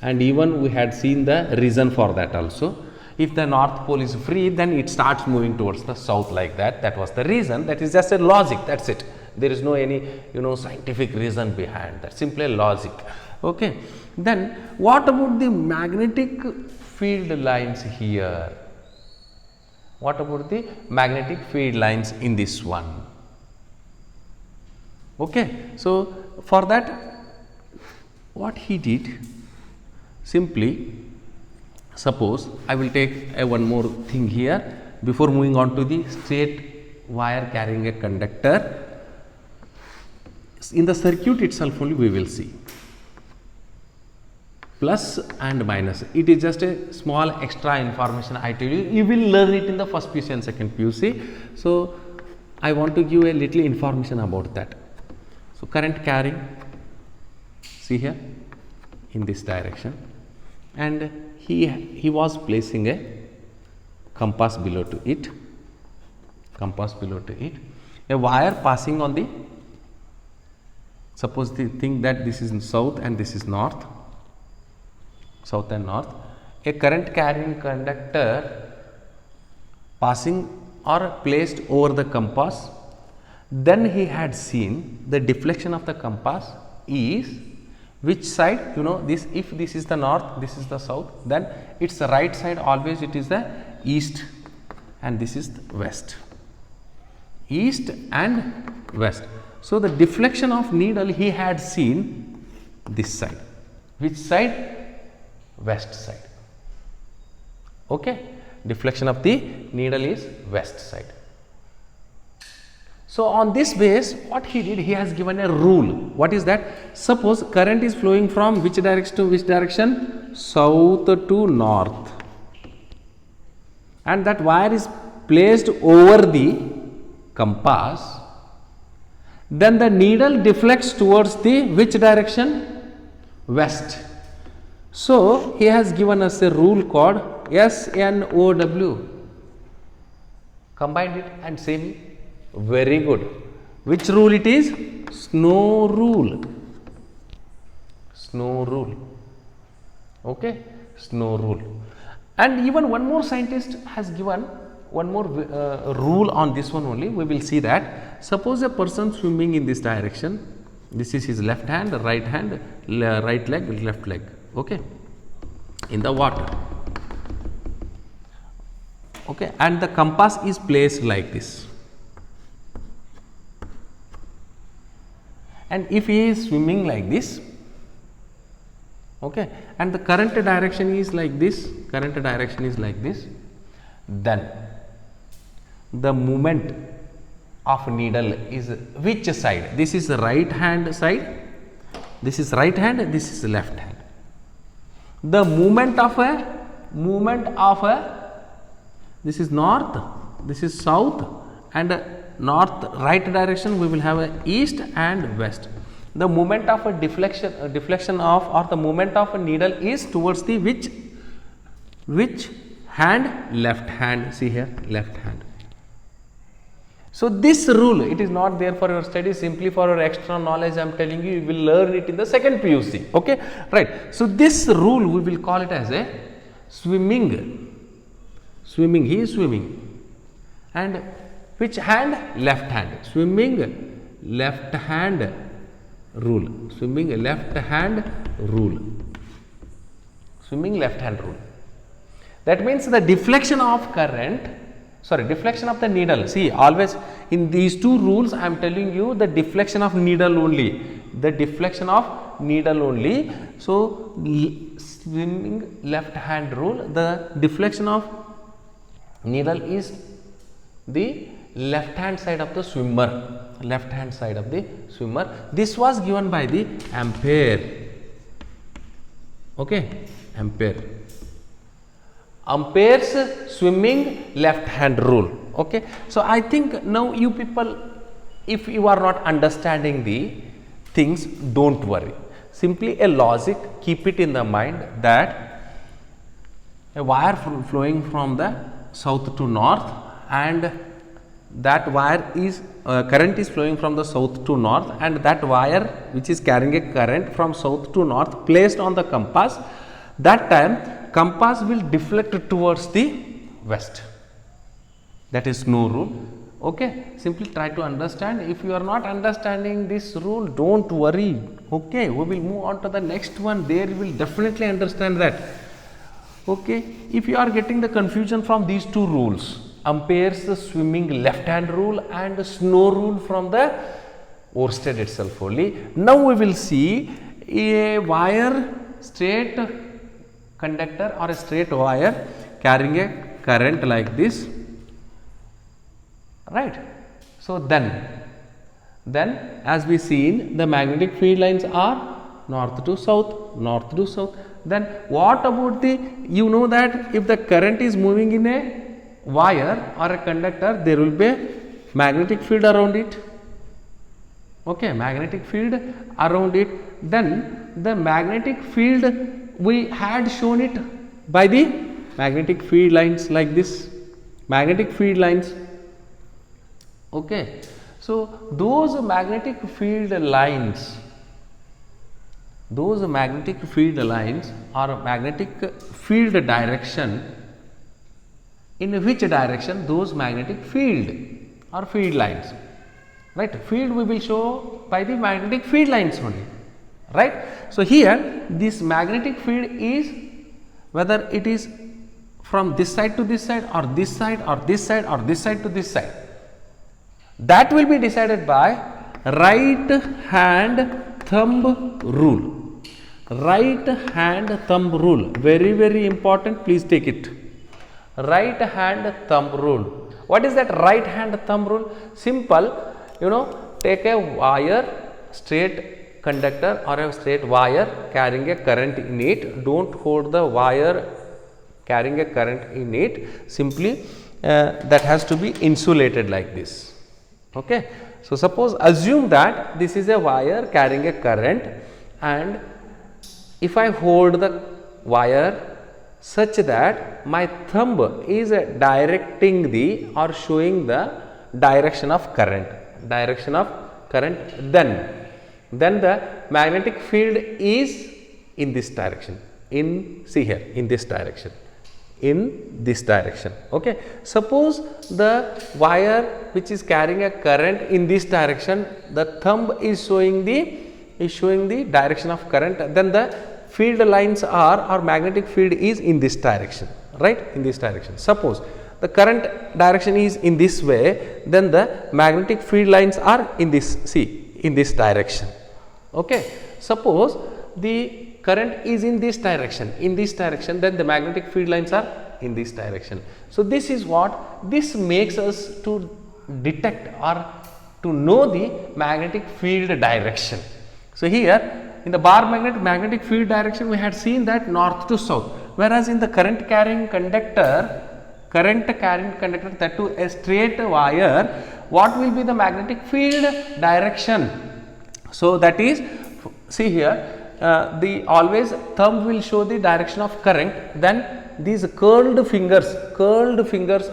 and even we had seen the reason for that also. If the north pole is free, then it starts moving towards the south like that. That was the reason. That is just a logic. That's it. There is no any scientific reason behind that. Simply logic. Okay. Then what about the magnetic field lines here? What about the magnetic field lines in this one? Okay. So for that, what he did, simply, suppose I will take one more thing here before moving on to the straight wire carrying a conductor. In the circuit itself only we will see plus and minus. It is just a small extra information I tell you. You will learn it in the first PUC and second PUC. So I want to give a little information about that. So current carrying, see here, in this direction, and he was placing a compass below to it, a wire passing on the, suppose the think that this is south and this is north, south and north, a current carrying conductor passing or placed over the compass. Then he had seen the deflection of the compass is which side, this, if this is the north, this is the south, then its right side always it is the east, and this is the west, east and west. So the deflection of needle he had seen this side. Which side? West side. Okay, deflection of the needle is west side. So on this base, what he did, he has given a rule. What is that? Suppose current is flowing from which direction to which direction? South to north. And that wire is placed over the compass. Then the needle deflects towards the which direction? West. So he has given us a rule called SNOW. Combined it and say me. Very good. Which rule it is? Snow rule. Snow rule. Okay, snow rule. And even one more scientist has given one more rule on this one only. We will see that. Suppose a person swimming in this direction. This is his left hand, right leg, left leg. Okay, in the water. Okay, and the compass is placed like this. And if he is swimming like this, okay, and the current direction is like this, then the movement of needle is which side? This is right hand side, this is right hand, this is left hand. The movement of this is north, this is south, and north right direction we will have a east and west. The movement of a deflection of, or the movement of a needle is towards the which hand? Left hand. See here, left hand. So this rule, it is not there for your study, simply for your extra knowledge. I am telling you, you will learn it in the second PUC. Okay, right. So this rule we will call it as a swimming. Swimming. He is swimming, and which hand? Left hand. Swimming left hand rule. Swimming left hand rule. Swimming left hand rule. That means the deflection of deflection of the needle. See, always in these two rules I am telling you the deflection of needle only. The deflection of needle only. So swimming left hand rule, the deflection of needle is the left hand side of the swimmer. Left hand side of the swimmer. This was given by the Ampere. Okay, Ampere. Ampere's swimming left hand rule. Okay, so I think now you people, if you are not understanding the things, don't worry. Simply a logic, keep it in the mind that a wire flowing from the south to north, and that wire is current is flowing from the south to north, and that wire which is carrying a current from south to north placed on the compass, that time compass will deflect towards the west. That is no rule. Okay, simply try to understand. If you are not understanding this rule, don't worry. Okay, we will move on to the next one. There you will definitely understand that. Okay, if you are getting the confusion from these two rules, Ampere's swimming left hand rule and snow rule from the Oersted itself only. Now we will see a wire, straight conductor or a straight wire carrying a current like this, right? So then as we seen, the magnetic field lines are north to south, north to south. Then what about the, you know that if the current is moving in a wire or a conductor, there will be a magnetic field around it. Okay, magnetic field around it. Then the magnetic field, we had shown it by the magnetic field lines like this, magnetic field lines. Okay, so those magnetic field lines, or magnetic field direction, in which direction those magnetic field or field lines, right? Field we will show by the magnetic field lines only, right? So here this magnetic field is, whether it is from this side to this side, or this side or this side or this side to this side, that will be decided by right hand thumb rule. right hand thumb rule, very important, please take it. Right hand thumb rule. What is that right hand thumb rule? Simple, take a wire, straight conductor or a straight wire carrying a current in it. Don't hold the wire carrying a current in it. Simply that has to be insulated like this. Okay. So, suppose assume that this is a wire carrying a current, and if I hold the wire such that my thumb is directing the or showing the direction of current, then the magnetic field is in this direction, see here, in this direction, okay. Suppose the wire which is carrying a current in this direction, the thumb is showing the direction of current, then the field lines are, or magnetic field is in this direction, right, in this direction. Suppose the current direction is in this way, then the magnetic field lines are in this, in this direction, okay. Suppose the current is in this direction, then the magnetic field lines are in this direction. So, this is what this makes us to detect or to know the magnetic field direction. So, here in the bar magnetic field direction we had seen that north to south, whereas in the current carrying conductor, that to a straight wire, what will be the magnetic field direction? So, that is, see here, the always thumb will show the direction of current, then these curled fingers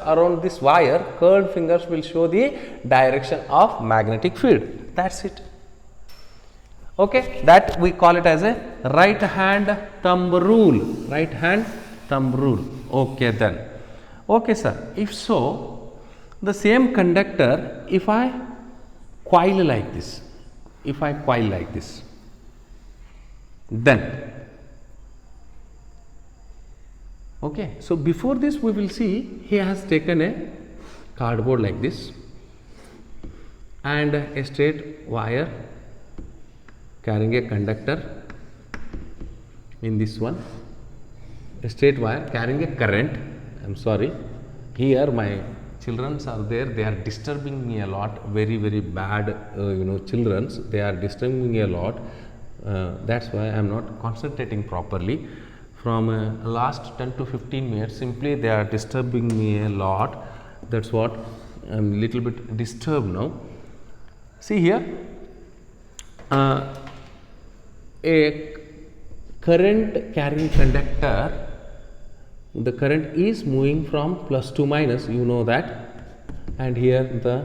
around this wire, will show the direction of magnetic field. That's it. Okay, that we call it as a right hand thumb rule. Okay, then. Okay, sir. If so, the same conductor, if I coil like this, then, okay. So, before this we will see he has taken a cardboard like this and a straight wire carrying a conductor in this one, a straight wire carrying a current. I am sorry, here my children are there, they are disturbing me a lot, very bad, children, they are disturbing me a lot. That is why I am not concentrating properly. From last 10 to 15 minutes, simply they are disturbing me a lot. That is what I am little bit disturbed now. See here, a current carrying conductor, the current is moving from plus to minus, you know that, and here the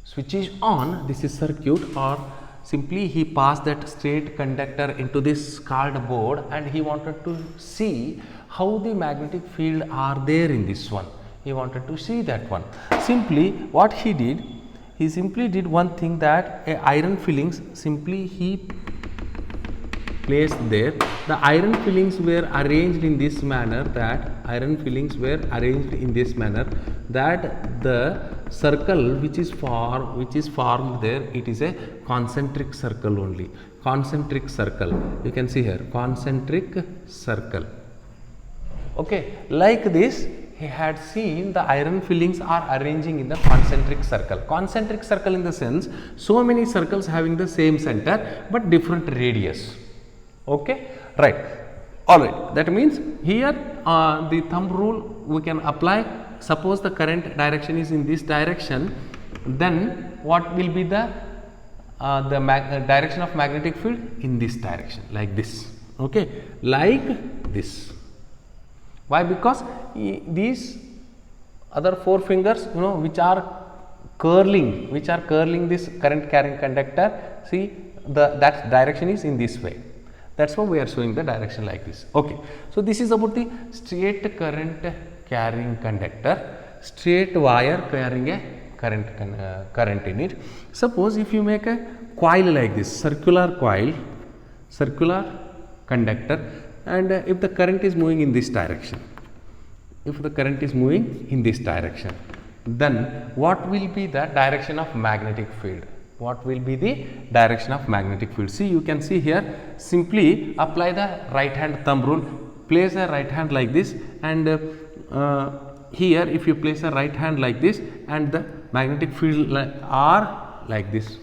switch is on, this is circuit, or simply he passed that straight conductor into this cardboard and he wanted to see how the magnetic field are there in this one. He wanted to see that one. Simply what he did, he simply did one thing, that a iron fillings simply he placed there. The iron fillings were arranged in this manner, that the circle which is formed there, it is a concentric circle only. You can see here, concentric circle. Okay, like this he had seen the iron fillings are arranging in the concentric circle. Concentric circle in the sense, so many circles having the same center but different radius. Okay, right. Alright, that means here the thumb rule we can apply. Suppose the current direction is in this direction, then what will be the direction of magnetic field? In this direction, like this. Okay, like this. Why? Because these other four fingers, which are curling this current carrying conductor, see that direction is in this way. That is why we are showing the direction like this. Okay. So, this is about the straight current carrying conductor, straight wire carrying a current in it. Suppose if you make a coil like this, circular conductor, and if the current is moving in this direction, then what will be the direction of magnetic field? What will be the direction of magnetic field? See, you can see here, simply apply the right hand thumb rule, place a right hand like this, and here if you place a right hand like this, and the magnetic field are like this,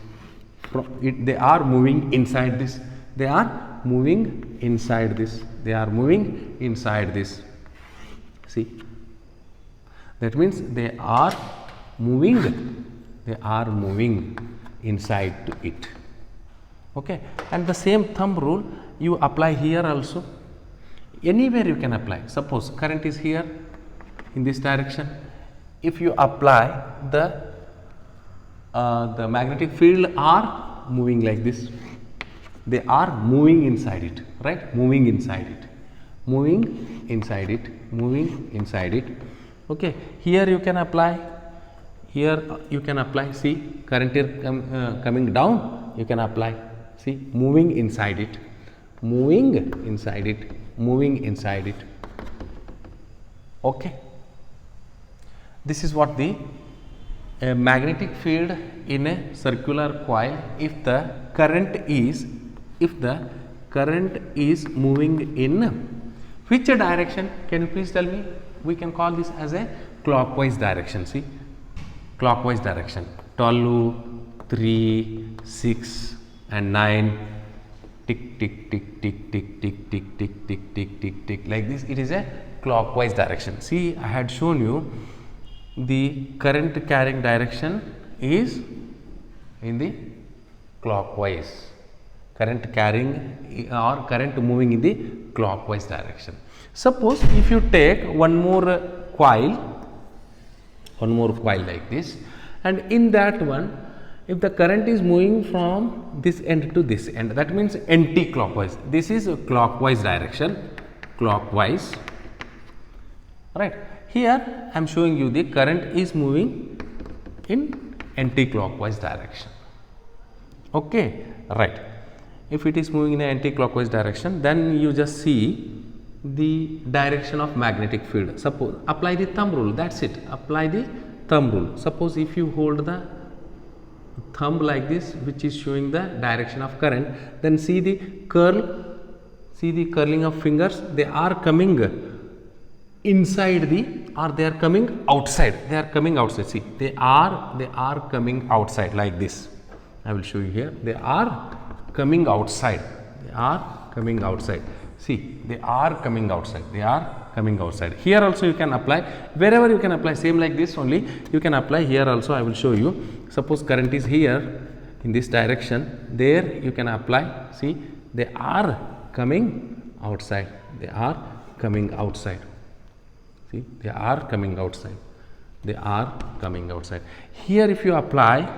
they are moving inside this, they are moving inside this, they are moving inside this. See, that means they are moving inside to it. Okay, and the same thumb rule you apply here also. Anywhere you can apply. Suppose current is here in this direction. If you apply the magnetic field are moving like this. They are moving inside it, right? Moving inside it, moving inside it, moving inside it. Okay, here you can apply. Here you can apply. See, current is coming down. You can apply. See, moving inside it, moving inside it, moving inside it. Okay. This is what the magnetic field in a circular coil. If the current is moving in which direction? Can you please tell me? We can call this as a clockwise direction. See, clockwise direction. 12, 3, 6 and 9. Tick tick tick tick tick tick tick tick tick tick tick tick, like this. It is a clockwise direction. See, I had shown you the current carrying direction is in the clockwise. Current carrying or current moving in the clockwise direction. Suppose if you take one more coil like this, and in that one, if the current is moving from this end to this end, that means anti-clockwise. This is a clockwise direction, clockwise, right? Here I am showing you the current is moving in anti-clockwise direction. Okay, right. If it is moving in an anti-clockwise direction, then you just see the direction of magnetic field. Suppose apply the thumb rule. That's it. Apply the thumb rule. Suppose if you hold the thumb like this, which is showing the direction of current, then see the curl, see the curling of fingers. They are coming inside the, or they are coming outside. They are coming outside. See, they are coming outside like this. I will show you here. They are coming outside. They are coming outside. See, they are coming outside. They are coming outside. Here also you can apply. Wherever you can apply, same like this only. You can apply here also. I will show you. Suppose current is here in this direction. There you can apply. See, they are coming outside. They are coming outside. See, they are coming outside. They are coming outside. Here if you apply,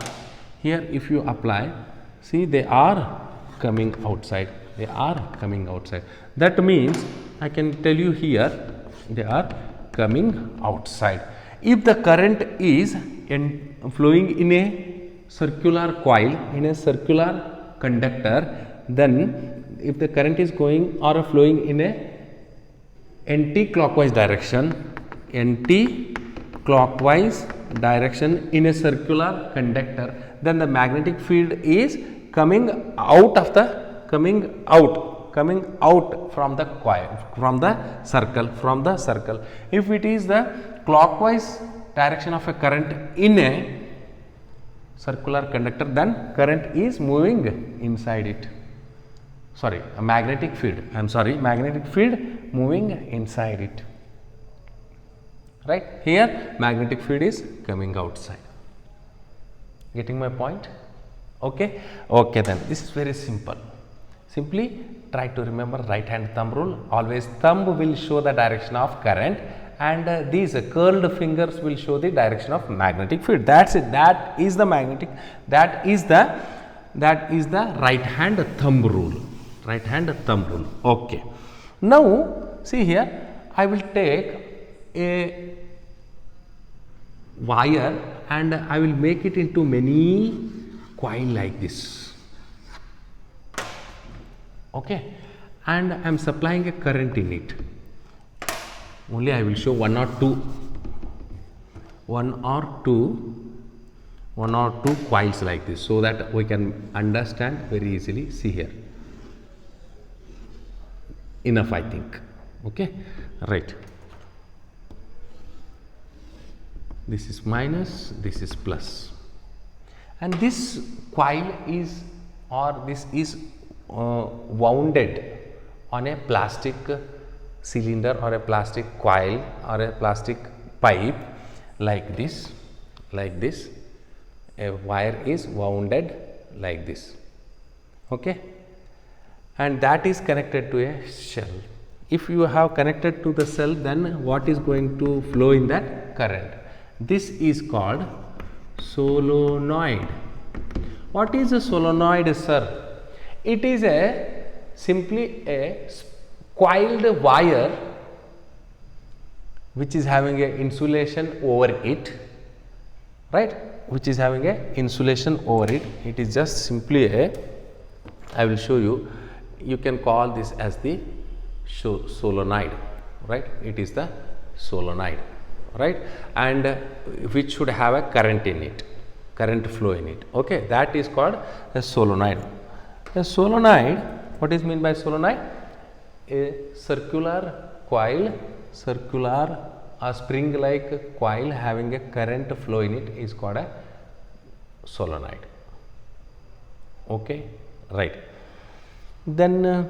see, they are coming outside. They are coming outside. That means I can tell you here, they are coming outside. If the current is flowing in a circular coil, in a circular conductor, then if the current is going or flowing in a anti-clockwise direction, in a circular conductor, then the magnetic field is coming out from the coil, from the circle. If it is the clockwise direction of a current in a circular conductor, then current is moving inside it. Sorry, a magnetic field. I am sorry, magnetic field moving inside it. Right? Here magnetic field is coming outside. Getting my point? Okay? Okay, then this is very simple. Simply try to remember right hand thumb rule. Always thumb will show the direction of current, and these curled fingers will show the direction of magnetic field. That's it. That is the right hand thumb rule. Right hand thumb rule. Okay. Now see here, I will take a wire and I will make it into many coil like this. Okay, and I am supplying a current in it. Only I will show one or two one or two coils like this, so that we can understand very easily. See here, enough I think. Okay, right, this is minus, this is plus, and this coil is, or this is wounded on a plastic cylinder or a plastic coil or a plastic pipe like this, a wire is wounded like this. Okay, and that is connected to a shell. If you have connected to the cell, then what is going to flow in that? Current. This is called solenoid. What is a solenoid, sir? It is a simply a coiled wire which is having a insulation over it, right, which is having a insulation over it. It is just simply a, I will show you, you can call this as the solenoid, right, it is the solenoid, right, and which should have a current in it, current flow in it. Okay, that is called a solenoid. A solenoid, what is meant by solenoid? A circular coil, circular spring like coil having a current flow in it is called a solenoid. Okay, right. Then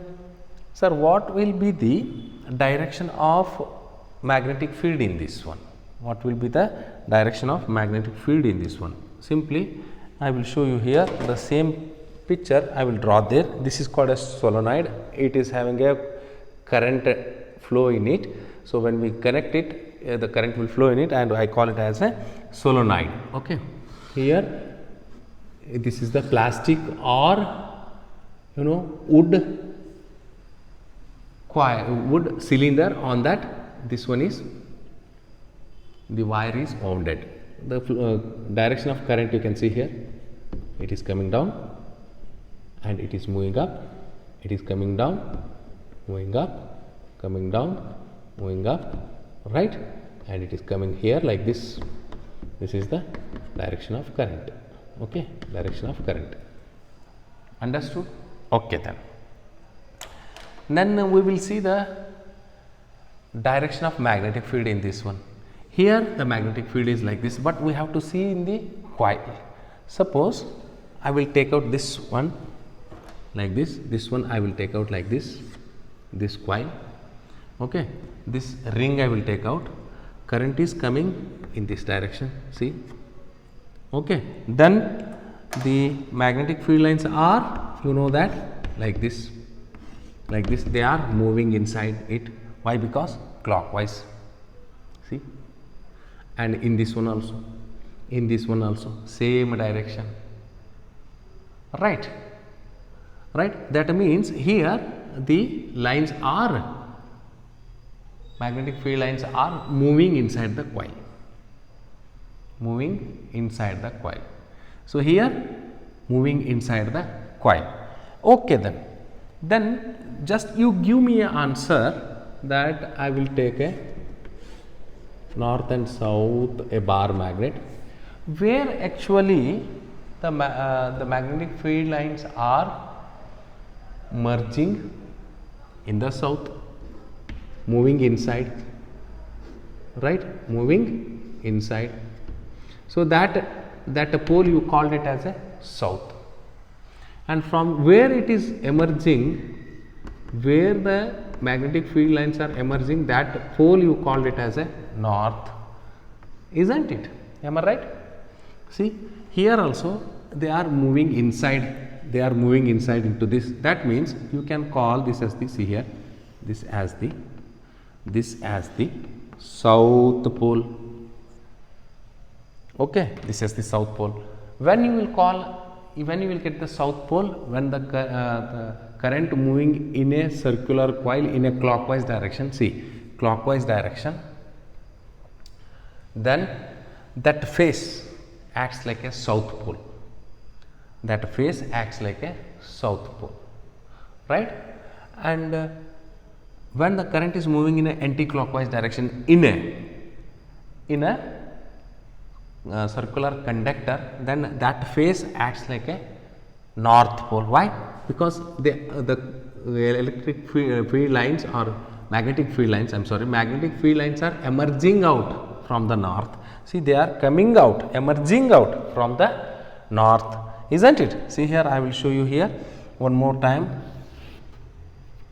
sir, what will be the direction of magnetic field in this one? What will be the direction of magnetic field in this one? Simply I will show you here the same picture I will draw there. This is called a solenoid. It is having a current flow in it. So when we connect it, the current will flow in it, and I call it as a solenoid. Okay, here this is the plastic or wood wood cylinder. On that, this one is, the wire is wounded. The direction of current you can see here, it is coming down and it is moving up, it is coming down, moving up, coming down, moving up, right, and it is coming here like this. This is the direction of current. Okay, direction of current. Understood? Okay, then we will see the direction of magnetic field in this one. Here the magnetic field is like this, but we have to see in the coil. Suppose I will take out this one like this one I will take out like this coil. Okay, this ring I will take out. Current is coming in this direction, see. Okay, then the magnetic field lines are, that, like this, they are moving inside it. Why? Because clockwise, see, and in this one also, same direction, right, that means here the lines are, magnetic field lines are moving inside the coil, so here moving inside the coil. Okay, then just you give me an answer that I will take a north and south a bar magnet, where actually the magnetic field lines are merging in the south, moving inside, right, moving inside. So that pole you called it as a south, and from where it is emerging, where the magnetic field lines are emerging, that pole you called it as a north, isn't it? Am I right? See, here also they are moving inside, into this. That means you can call this as the, see here, this as the south pole. Okay, this is the south pole. When you will get the south pole, when the current moving in a circular coil in a clockwise direction, see, clockwise direction, then that face acts like a south pole, right, and when the current is moving in an anti-clockwise direction in a circular conductor, then that face acts like a north pole. Why? Because the electric field lines or magnetic field lines, I am sorry, magnetic field lines are emerging out from the north. See, they are coming out, emerging out from the north, isn't it? See here, I will show you here one more time.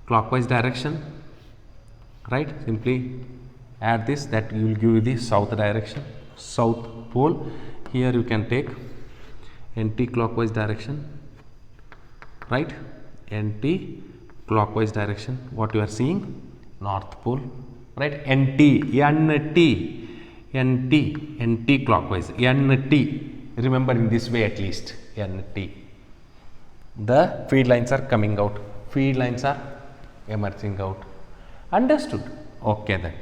Clockwise direction, right? Simply add this, that will give you the south direction, south pole. Here you can take anti-clockwise direction, right? Anti-clockwise direction, what you are seeing, north pole, right? Anti-clockwise, remember in this way at least, NT. The field lines are coming out, field lines are emerging out. Understood? Okay then.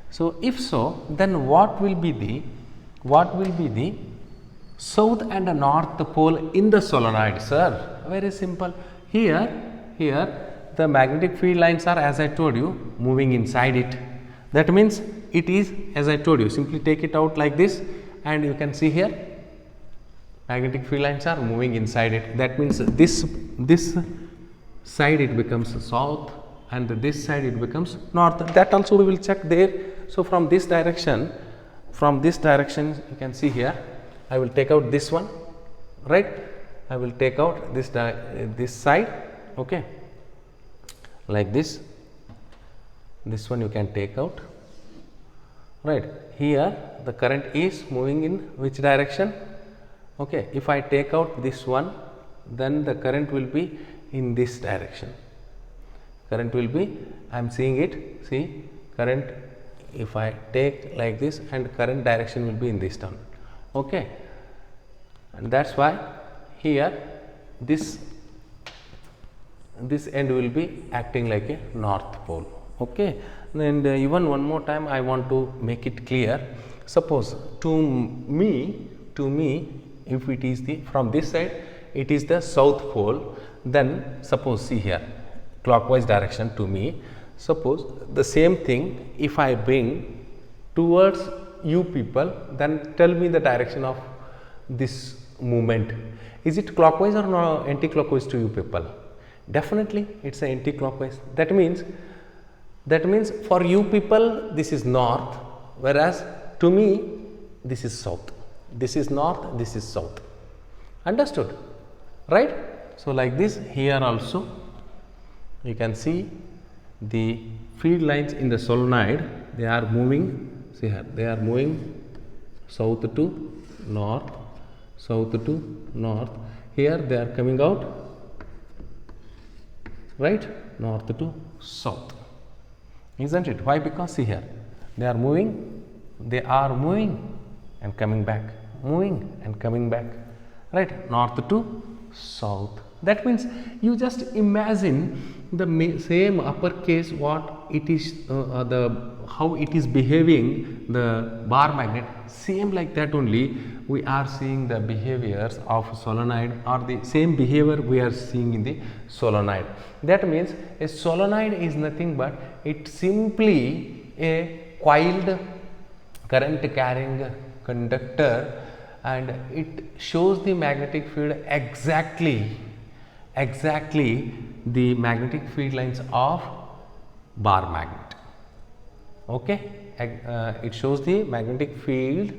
So if so, then what will be the south and the north pole in the solenoid, sir? Very simple. Here the magnetic field lines are, as I told you, moving inside it. That means it is, as I told you, simply take it out like this, and you can see here magnetic field lines are moving inside it. That means this side it becomes south and this side it becomes north. That also we will check there. So from this direction you can see here, I will take out this one, right? I will take out this side, okay, like this. This one you can take out, right? Here the current is moving in which direction? Okay, if I take out this one, then the current will be in this direction. Current will be, I am seeing it, see, current, if I take like this, and current direction will be in this turn, okay. And that is why here this end will be acting like a north pole, okay. And even one more time I want to make it clear. Suppose to me if it is the, from this side it is the south pole, then suppose, see here, clockwise direction to me. Suppose the same thing if I bring towards you people, then tell me the direction of this movement. Is it clockwise or no, anti-clockwise to you people? Definitely it's a anti-clockwise. That means for you people this is north, whereas to me this is south. This is north, this is south. Understood? Right? So like this, here also you can see the field lines in the solenoid, they are moving, see here, they are moving south to north, south to north. Here they are coming out, right, north to south, isn't it? Why? Because see here, they are moving and coming back, moving and coming back, right, north to south. That means you just imagine the same uppercase what it is, how it is behaving, the bar magnet, same like that only we are seeing the behaviors of solenoid, or the same behavior we are seeing in the solenoid. That means a solenoid is nothing but it simply a coiled current carrying conductor, and it shows the magnetic field exactly the magnetic field lines of bar magnet, okay. It shows the magnetic field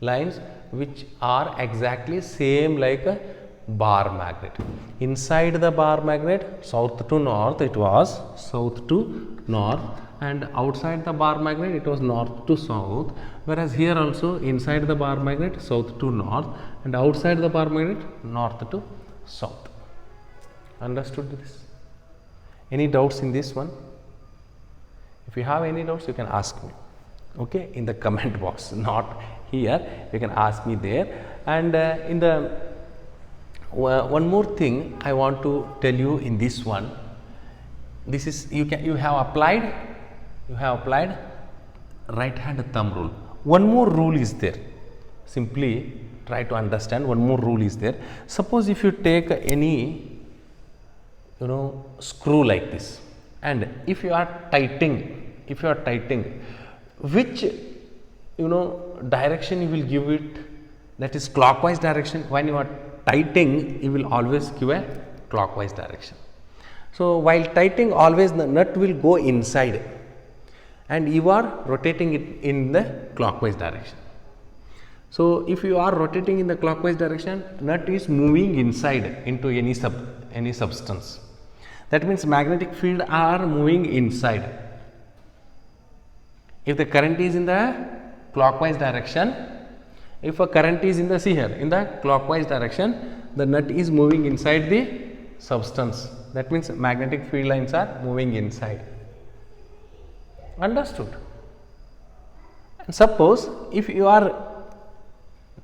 lines which are exactly same like a bar magnet. Inside the bar magnet, south to north, it was south to north, and outside the bar magnet it was north to south, whereas here also inside the bar magnet south to north, and outside the bar magnet north to south. Understood this? Any doubts in this one? If you have any doubts, you can ask me, okay, in the comment box, not here, you can ask me there. And in the one more thing I want to tell you in this one, this is, you have applied right hand thumb rule. One more rule is there, simply try to understand. One more rule is there. Suppose if you take any screw like this, and if you are tightening, which direction you will give it that is clockwise direction. When you are tightening, you will always give a clockwise direction. So, while tightening, always the nut will go inside and you are rotating it in the clockwise direction. So, if you are rotating in the clockwise direction, nut is moving inside into any substance. That means magnetic field are moving inside. If the current is in the clockwise direction, if a current is in the, see here, in the clockwise direction, the nut is moving inside the substance. That means magnetic field lines are moving inside. Understood? And suppose if you are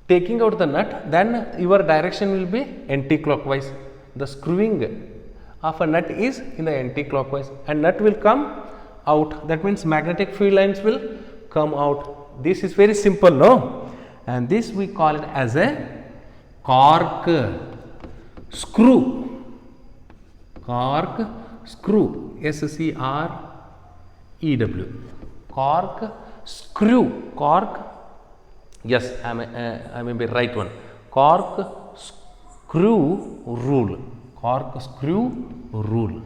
taking out the nut, then your direction will be anti-clockwise. The screwing of a nut is in the anti-clockwise and nut will come out. That means magnetic field lines will come out. This is very simple, no? And this we call it as a cork screw. Cork screw. S-C-R-E-W. Cork screw. Cork. Yes, I may be right one. Cork screw rule. Cork screw rule.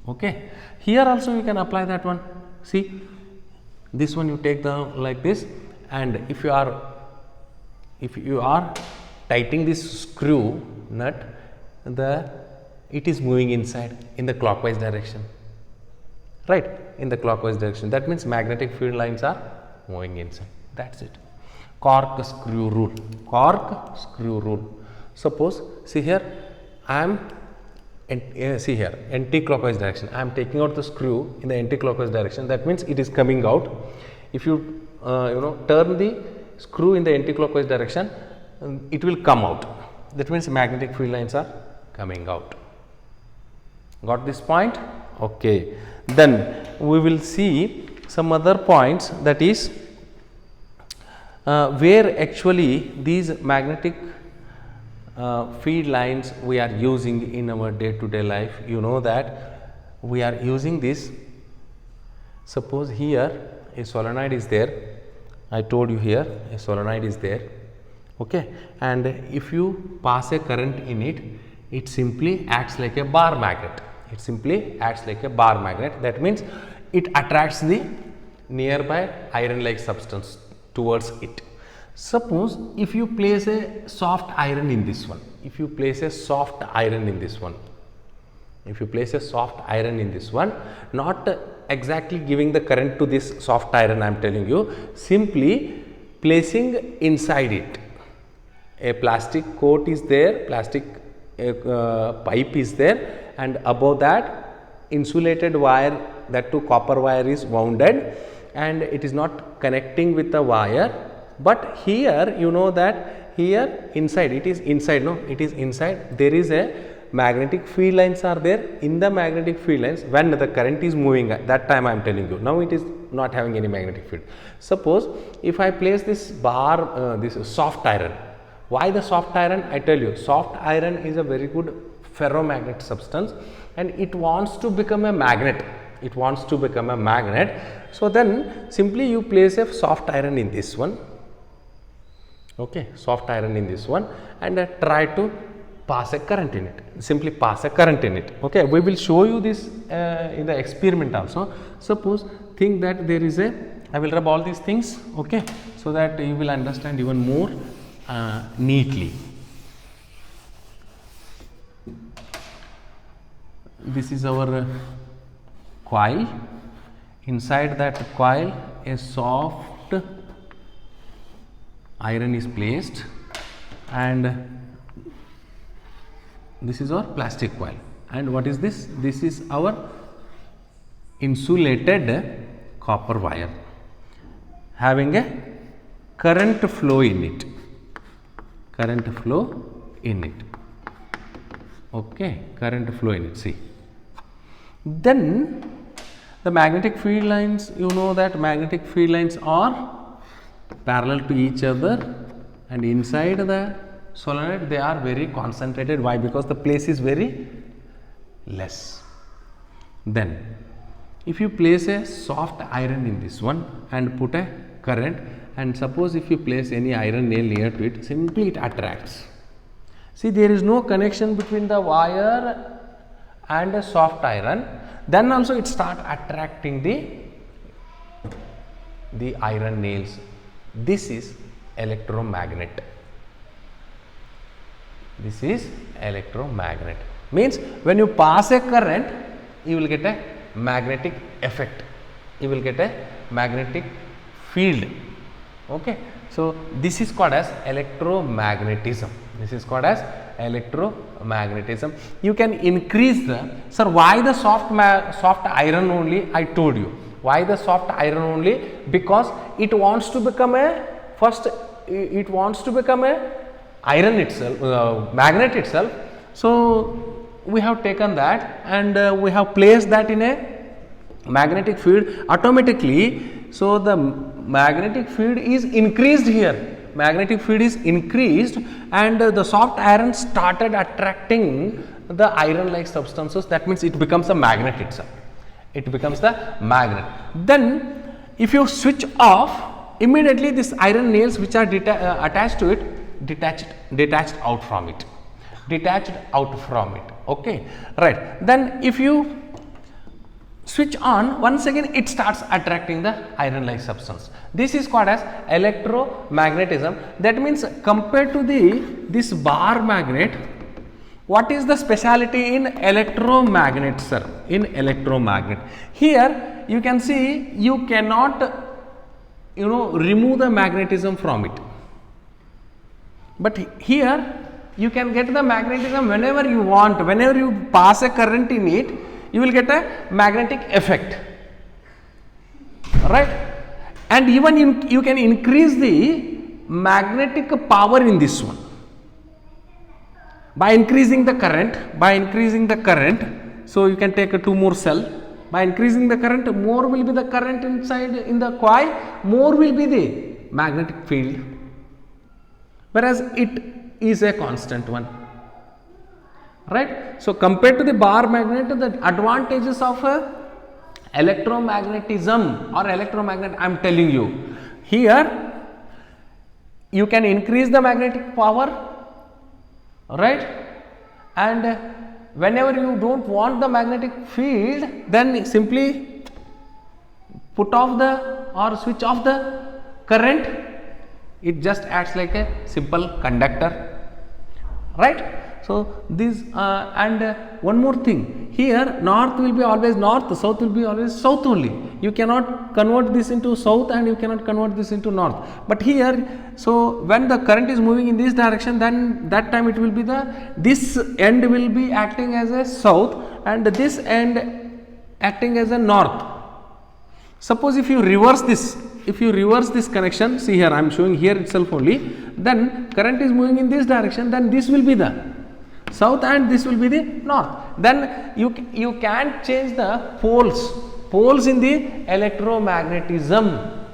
Okay. Here also you can apply that one. See, this one you take down like this, and if you are tightening this screw nut, it is moving inside in the clockwise direction. Right, in the clockwise direction. That means magnetic field lines are moving inside. That's it. Cork screw rule. Cork screw rule. Suppose, see here, I am see here, anti-clockwise direction. I am taking out the screw in the anti-clockwise direction. That means it is coming out. If you turn the screw in the anti-clockwise direction, it will come out. That means magnetic field lines are coming out. Got this point? Okay. Then we will see some other points, that is where actually these magnetic field lines we are using in our day-to-day life. You know that we are using this. Suppose here a solenoid is there. I told you here a solenoid is there. Okay, and if you pass a current in it, it simply acts like a bar magnet. It simply acts like a bar magnet. That means it attracts the nearby iron like substance towards it. Suppose if you place a soft iron in this one, if you place a soft iron in this one, if you place a soft iron in this one, not exactly giving the current to this soft iron, I am telling you, simply placing inside it a plastic coat is there, plastic pipe is there, and above that insulated wire, that too copper wire is wounded, and it is not connecting with the wire. But here you know that here inside, it is inside, no, it is inside, there is a magnetic field lines are there. In the magnetic field lines, when the current is moving, at that time I am telling you, now it is not having any magnetic field. Suppose if I place this bar, this soft iron. Why the soft iron? I tell you, soft iron is a very good ferromagnet substance and it wants to become a magnet. It wants to become a magnet. So then simply you place a soft iron in this one. Okay, soft iron in this one, and try to pass a current in it. Simply pass a current in it. Okay, we will show you this in the experiment also. Suppose think that there is a, I will rub all these things, okay, so that you will understand even more neatly. This is our coil. Inside that coil, a soft iron is placed, and this is our plastic coil. And what is this? This is our insulated copper wire having a current flow in it. Current flow in it. Okay, current flow in it. See. Then the magnetic field lines, you know that magnetic field lines are parallel to each other, and inside the solenoid they are very concentrated. Why? Because the place is very less. Then if you place a soft iron in this one and put a current, and suppose if you place any iron nail near to it, simply it attracts. See, there is no connection between the wire and a soft iron, then also it start attracting the iron nails. This is electromagnet. This is electromagnet. Means when you pass a current, you will get a magnetic effect. You will get a magnetic field. Okay. So this is called as electromagnetism. This is called as electromagnetism. You can increase the, sir, why the soft iron only? I told you why the soft iron only, because it wants to become a it wants to become a iron itself, magnet itself. So we have taken that and we have placed that in a magnetic field automatically. So the magnetic field is increased here. Magnetic field is increased and the soft iron started attracting the iron like substances. That means it becomes a magnet itself. It becomes the magnet. Then if you switch off, immediately this iron nails which are attached to it detached out from it. Detached out from it. Okay, right. Then if you switch on, once again it starts attracting the iron like substance. This is called as electromagnetism. That means compared to this bar magnet, what is the speciality in electromagnet, sir? In electromagnet, here you can see you cannot remove the magnetism from it, but here you can get the magnetism whenever you want. Whenever you pass a current in it, you will get a magnetic effect, right? And even you can increase the magnetic power in this one by increasing the current. So you can take a 2 more cell. By increasing the current, more will be the current inside in the coil, more will be the magnetic field, whereas it is a constant one, right? So compared to the bar magnet, the advantages of electromagnetism or electromagnet, I am telling you, here you can increase the magnetic power, right? And whenever you don't want the magnetic field, then simply put off or switch off the current. It just acts like a simple conductor, right? So this and one more thing, here north will be always north, south will be always south only. You cannot convert this into south and you cannot convert this into north. But here, so when the current is moving in this direction, then that time it will be this end will be acting as a south and this end acting as a north. Suppose if you reverse this connection, see here I am showing here itself only, then current is moving in this direction, then this will be the south and this will be the north. Then you can change the poles in the electromagnetism.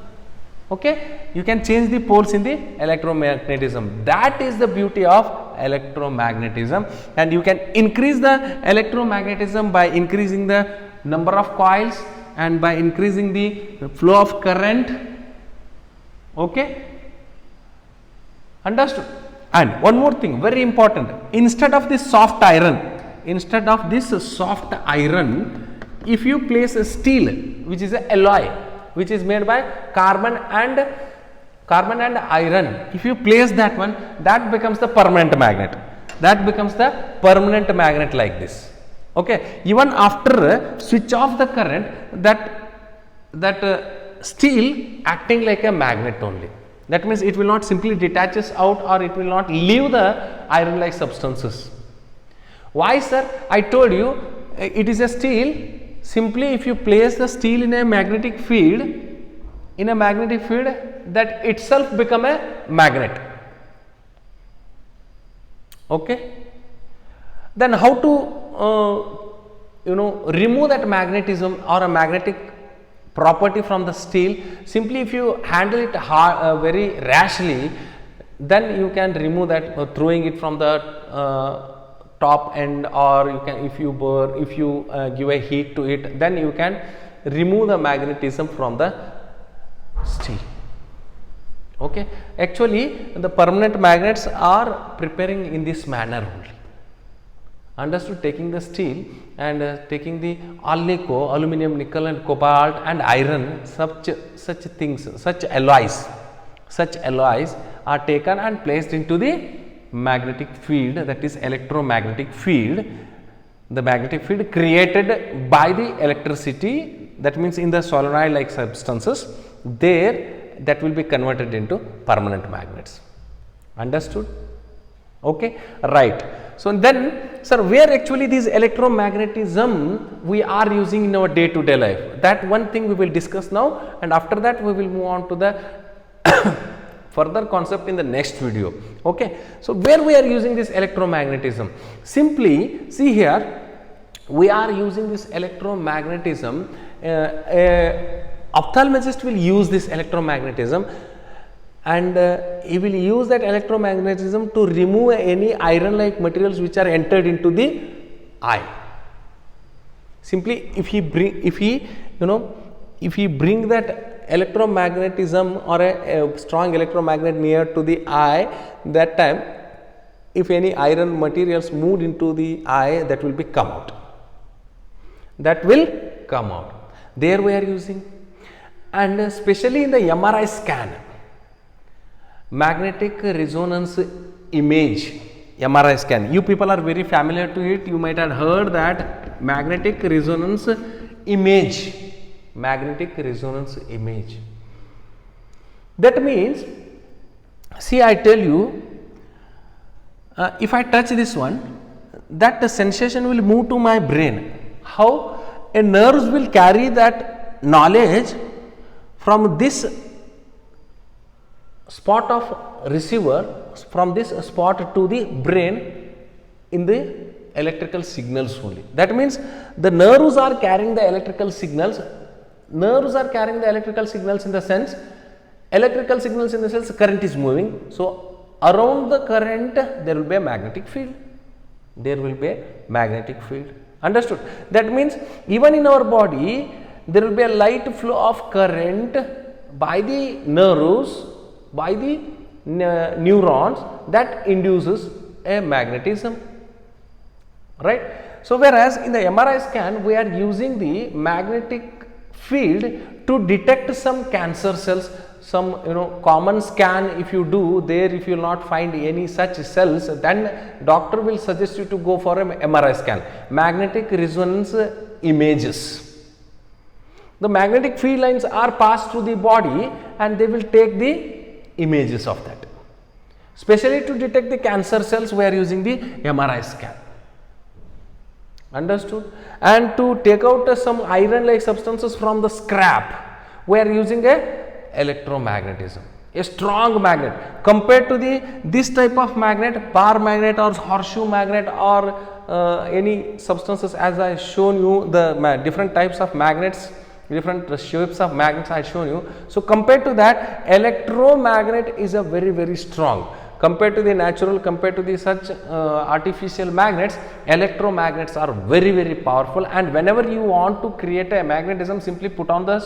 Okay, you can change the poles in the electromagnetism. That is the beauty of electromagnetism, and you can increase the electromagnetism by increasing the number of coils and by increasing the flow of current. Okay, understood? And one more thing, very important, instead of this soft iron, if you place a steel, which is a alloy, which is made by carbon and iron, if you place that one, that becomes the permanent magnet. That becomes the permanent magnet like this. Okay, even after switch off the current, that steel acting like a magnet only. That means it will not simply detaches out or it will not leave the iron like substances. Why, sir? I told you it is a steel. Simply if you place the steel in a magnetic field, that itself become a magnet. Okay. Then how to remove that magnetism or a magnetic property from the steel? Simply if you handle it very rashly, then you can remove that throwing it from the top end, or you can, if you give a heat to it, then you can remove the magnetism from the steel. Okay, actually the permanent magnets are preparing in this manner only. Understood? Taking the steel and taking the alnico, aluminum, nickel and cobalt and iron, such things, such alloys are taken and placed into the magnetic field, that is electromagnetic field, the magnetic field created by the electricity, that means in the solenoid like substances, there that will be converted into permanent magnets. Understood? Okay, right. So then, sir, where actually this electromagnetism we are using in our day to day life, that one thing we will discuss now, and after that we will move on to the further concept in the next video. Okay, so where we are using this electromagnetism, simply see here, we are using this electromagnetism, ophthalmologist will use this electromagnetism, and he will use that electromagnetism to remove any iron like materials which are entered into the eye. Simply if he bring that electromagnetism or a strong electromagnet near to the eye, that time if any iron materials moved into the eye, that will be come out, there we are using. And especially in the MRI scan, magnetic resonance image, MRI scan, you people are very familiar to it, you might have heard that magnetic resonance image, that means, see, I tell you, if I touch this one, that the sensation will move to my brain. How? A nerves will carry that knowledge from this spot of receiver, from this spot to the brain in the electrical signals only. That means the nerves are carrying the electrical signals, in the sense, current is moving. So around the current there will be a magnetic field, understood? That means even in our body there will be a light flow of current by the nerves, by the neurons, that induces a magnetism, right? So whereas in the MRI scan we are using the magnetic field to detect some cancer cells, some common scan if you do there, if you will not find any such cells, then doctor will suggest you to go for a MRI scan, magnetic resonance images. The magnetic field lines are passed through the body and they will take the images of that. Especially to detect the cancer cells, we are using the MRI scan. Understood? And to take out some iron like substances from the scrap, we are using a electromagnetism, a strong magnet compared to this type of magnet, bar magnet or horseshoe magnet or any substances, as I shown you the different types of magnets, different shapes of magnets I shown you. So compared to that, electromagnet is a very strong. Compared to the natural, compared to the such artificial magnets, electromagnets are very powerful, and whenever you want to create a magnetism, simply put on the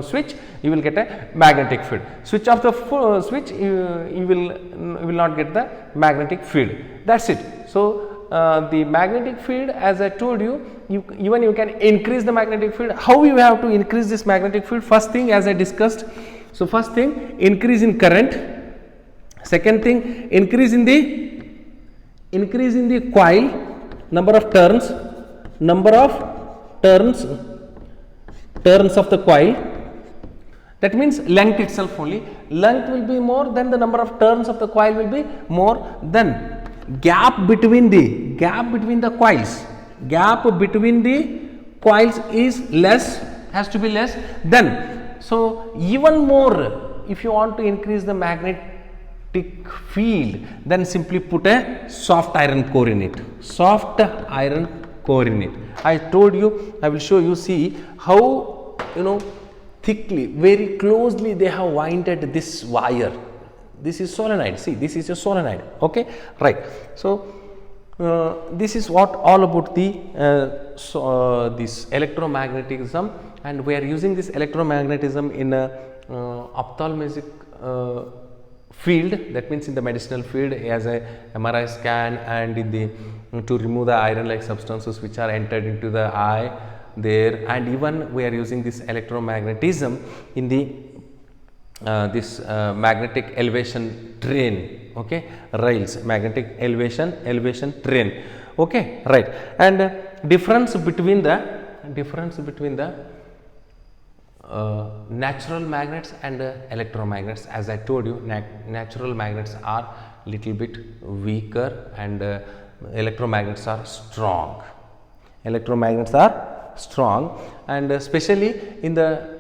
switch, you will get a magnetic field. Switch off the switch, you will not get the magnetic field. That's it. So the magnetic field, as I told you, even you can increase the magnetic field. How you have to increase this magnetic field? First thing, as I discussed, so first thing, increase in current. Second thing, increase in the coil, number of turns of the coil. That means length itself only. Length will be more, then the number of turns of the coil will be more. Then gap between the coils is less, has to be less. Then, so even more, if you want to increase the magnetic field, then simply put a soft iron core in it. I told you, I will show you, see how thickly, very closely they have winded this wire. This is solenoid, see, this is a solenoid, okay, right. So this is what all about the this electromagnetism, and we are using this electromagnetism in ophthalmologic field, that means in the medicinal field as a MRI scan, and in the to remove the iron like substances which are entered into the eye there, and even we are using this electromagnetism in the this magnetic elevation train, okay, rails, magnetic elevation train, okay, right. And difference between the natural magnets and electromagnets, as I told you, natural magnets are little bit weaker and electromagnets are strong. Electromagnets are strong, and especially in the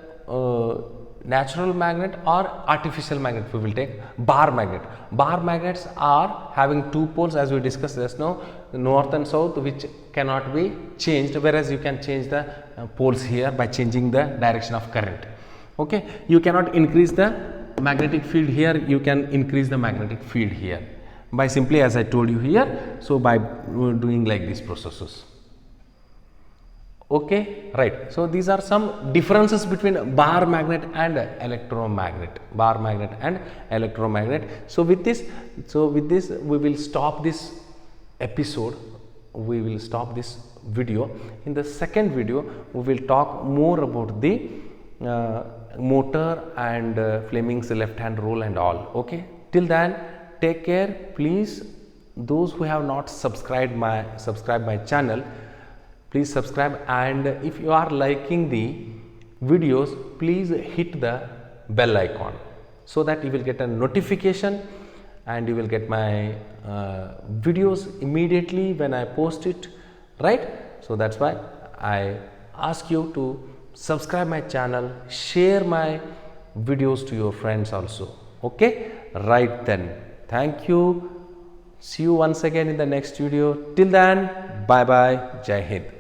natural magnet or artificial magnet, we will take bar magnet. Bar magnets are having two poles, as we discussed just now, north and south, which cannot be changed, whereas you can change the poles here by changing the direction of current. Okay, you cannot increase the magnetic field here, you can increase the magnetic field here by simply, as I told you here, so by doing like these processes. Okay, right. So these are some differences between bar magnet and electromagnet. Bar magnet and electromagnet. So with this we will stop this episode. We will stop this video. In the second video, we will talk more about the motor and Fleming's left hand rule and all. Okay. Till then, take care. Please, those who have not subscribed my channel, please subscribe, and if you are liking the videos, please hit the bell icon so that you will get a notification and you will get my videos immediately when I post it, right? So that's why I ask you to subscribe my channel, share my videos to your friends also. Okay, right then, thank you. See you once again in the next video. Till then, bye bye, Jai Hind.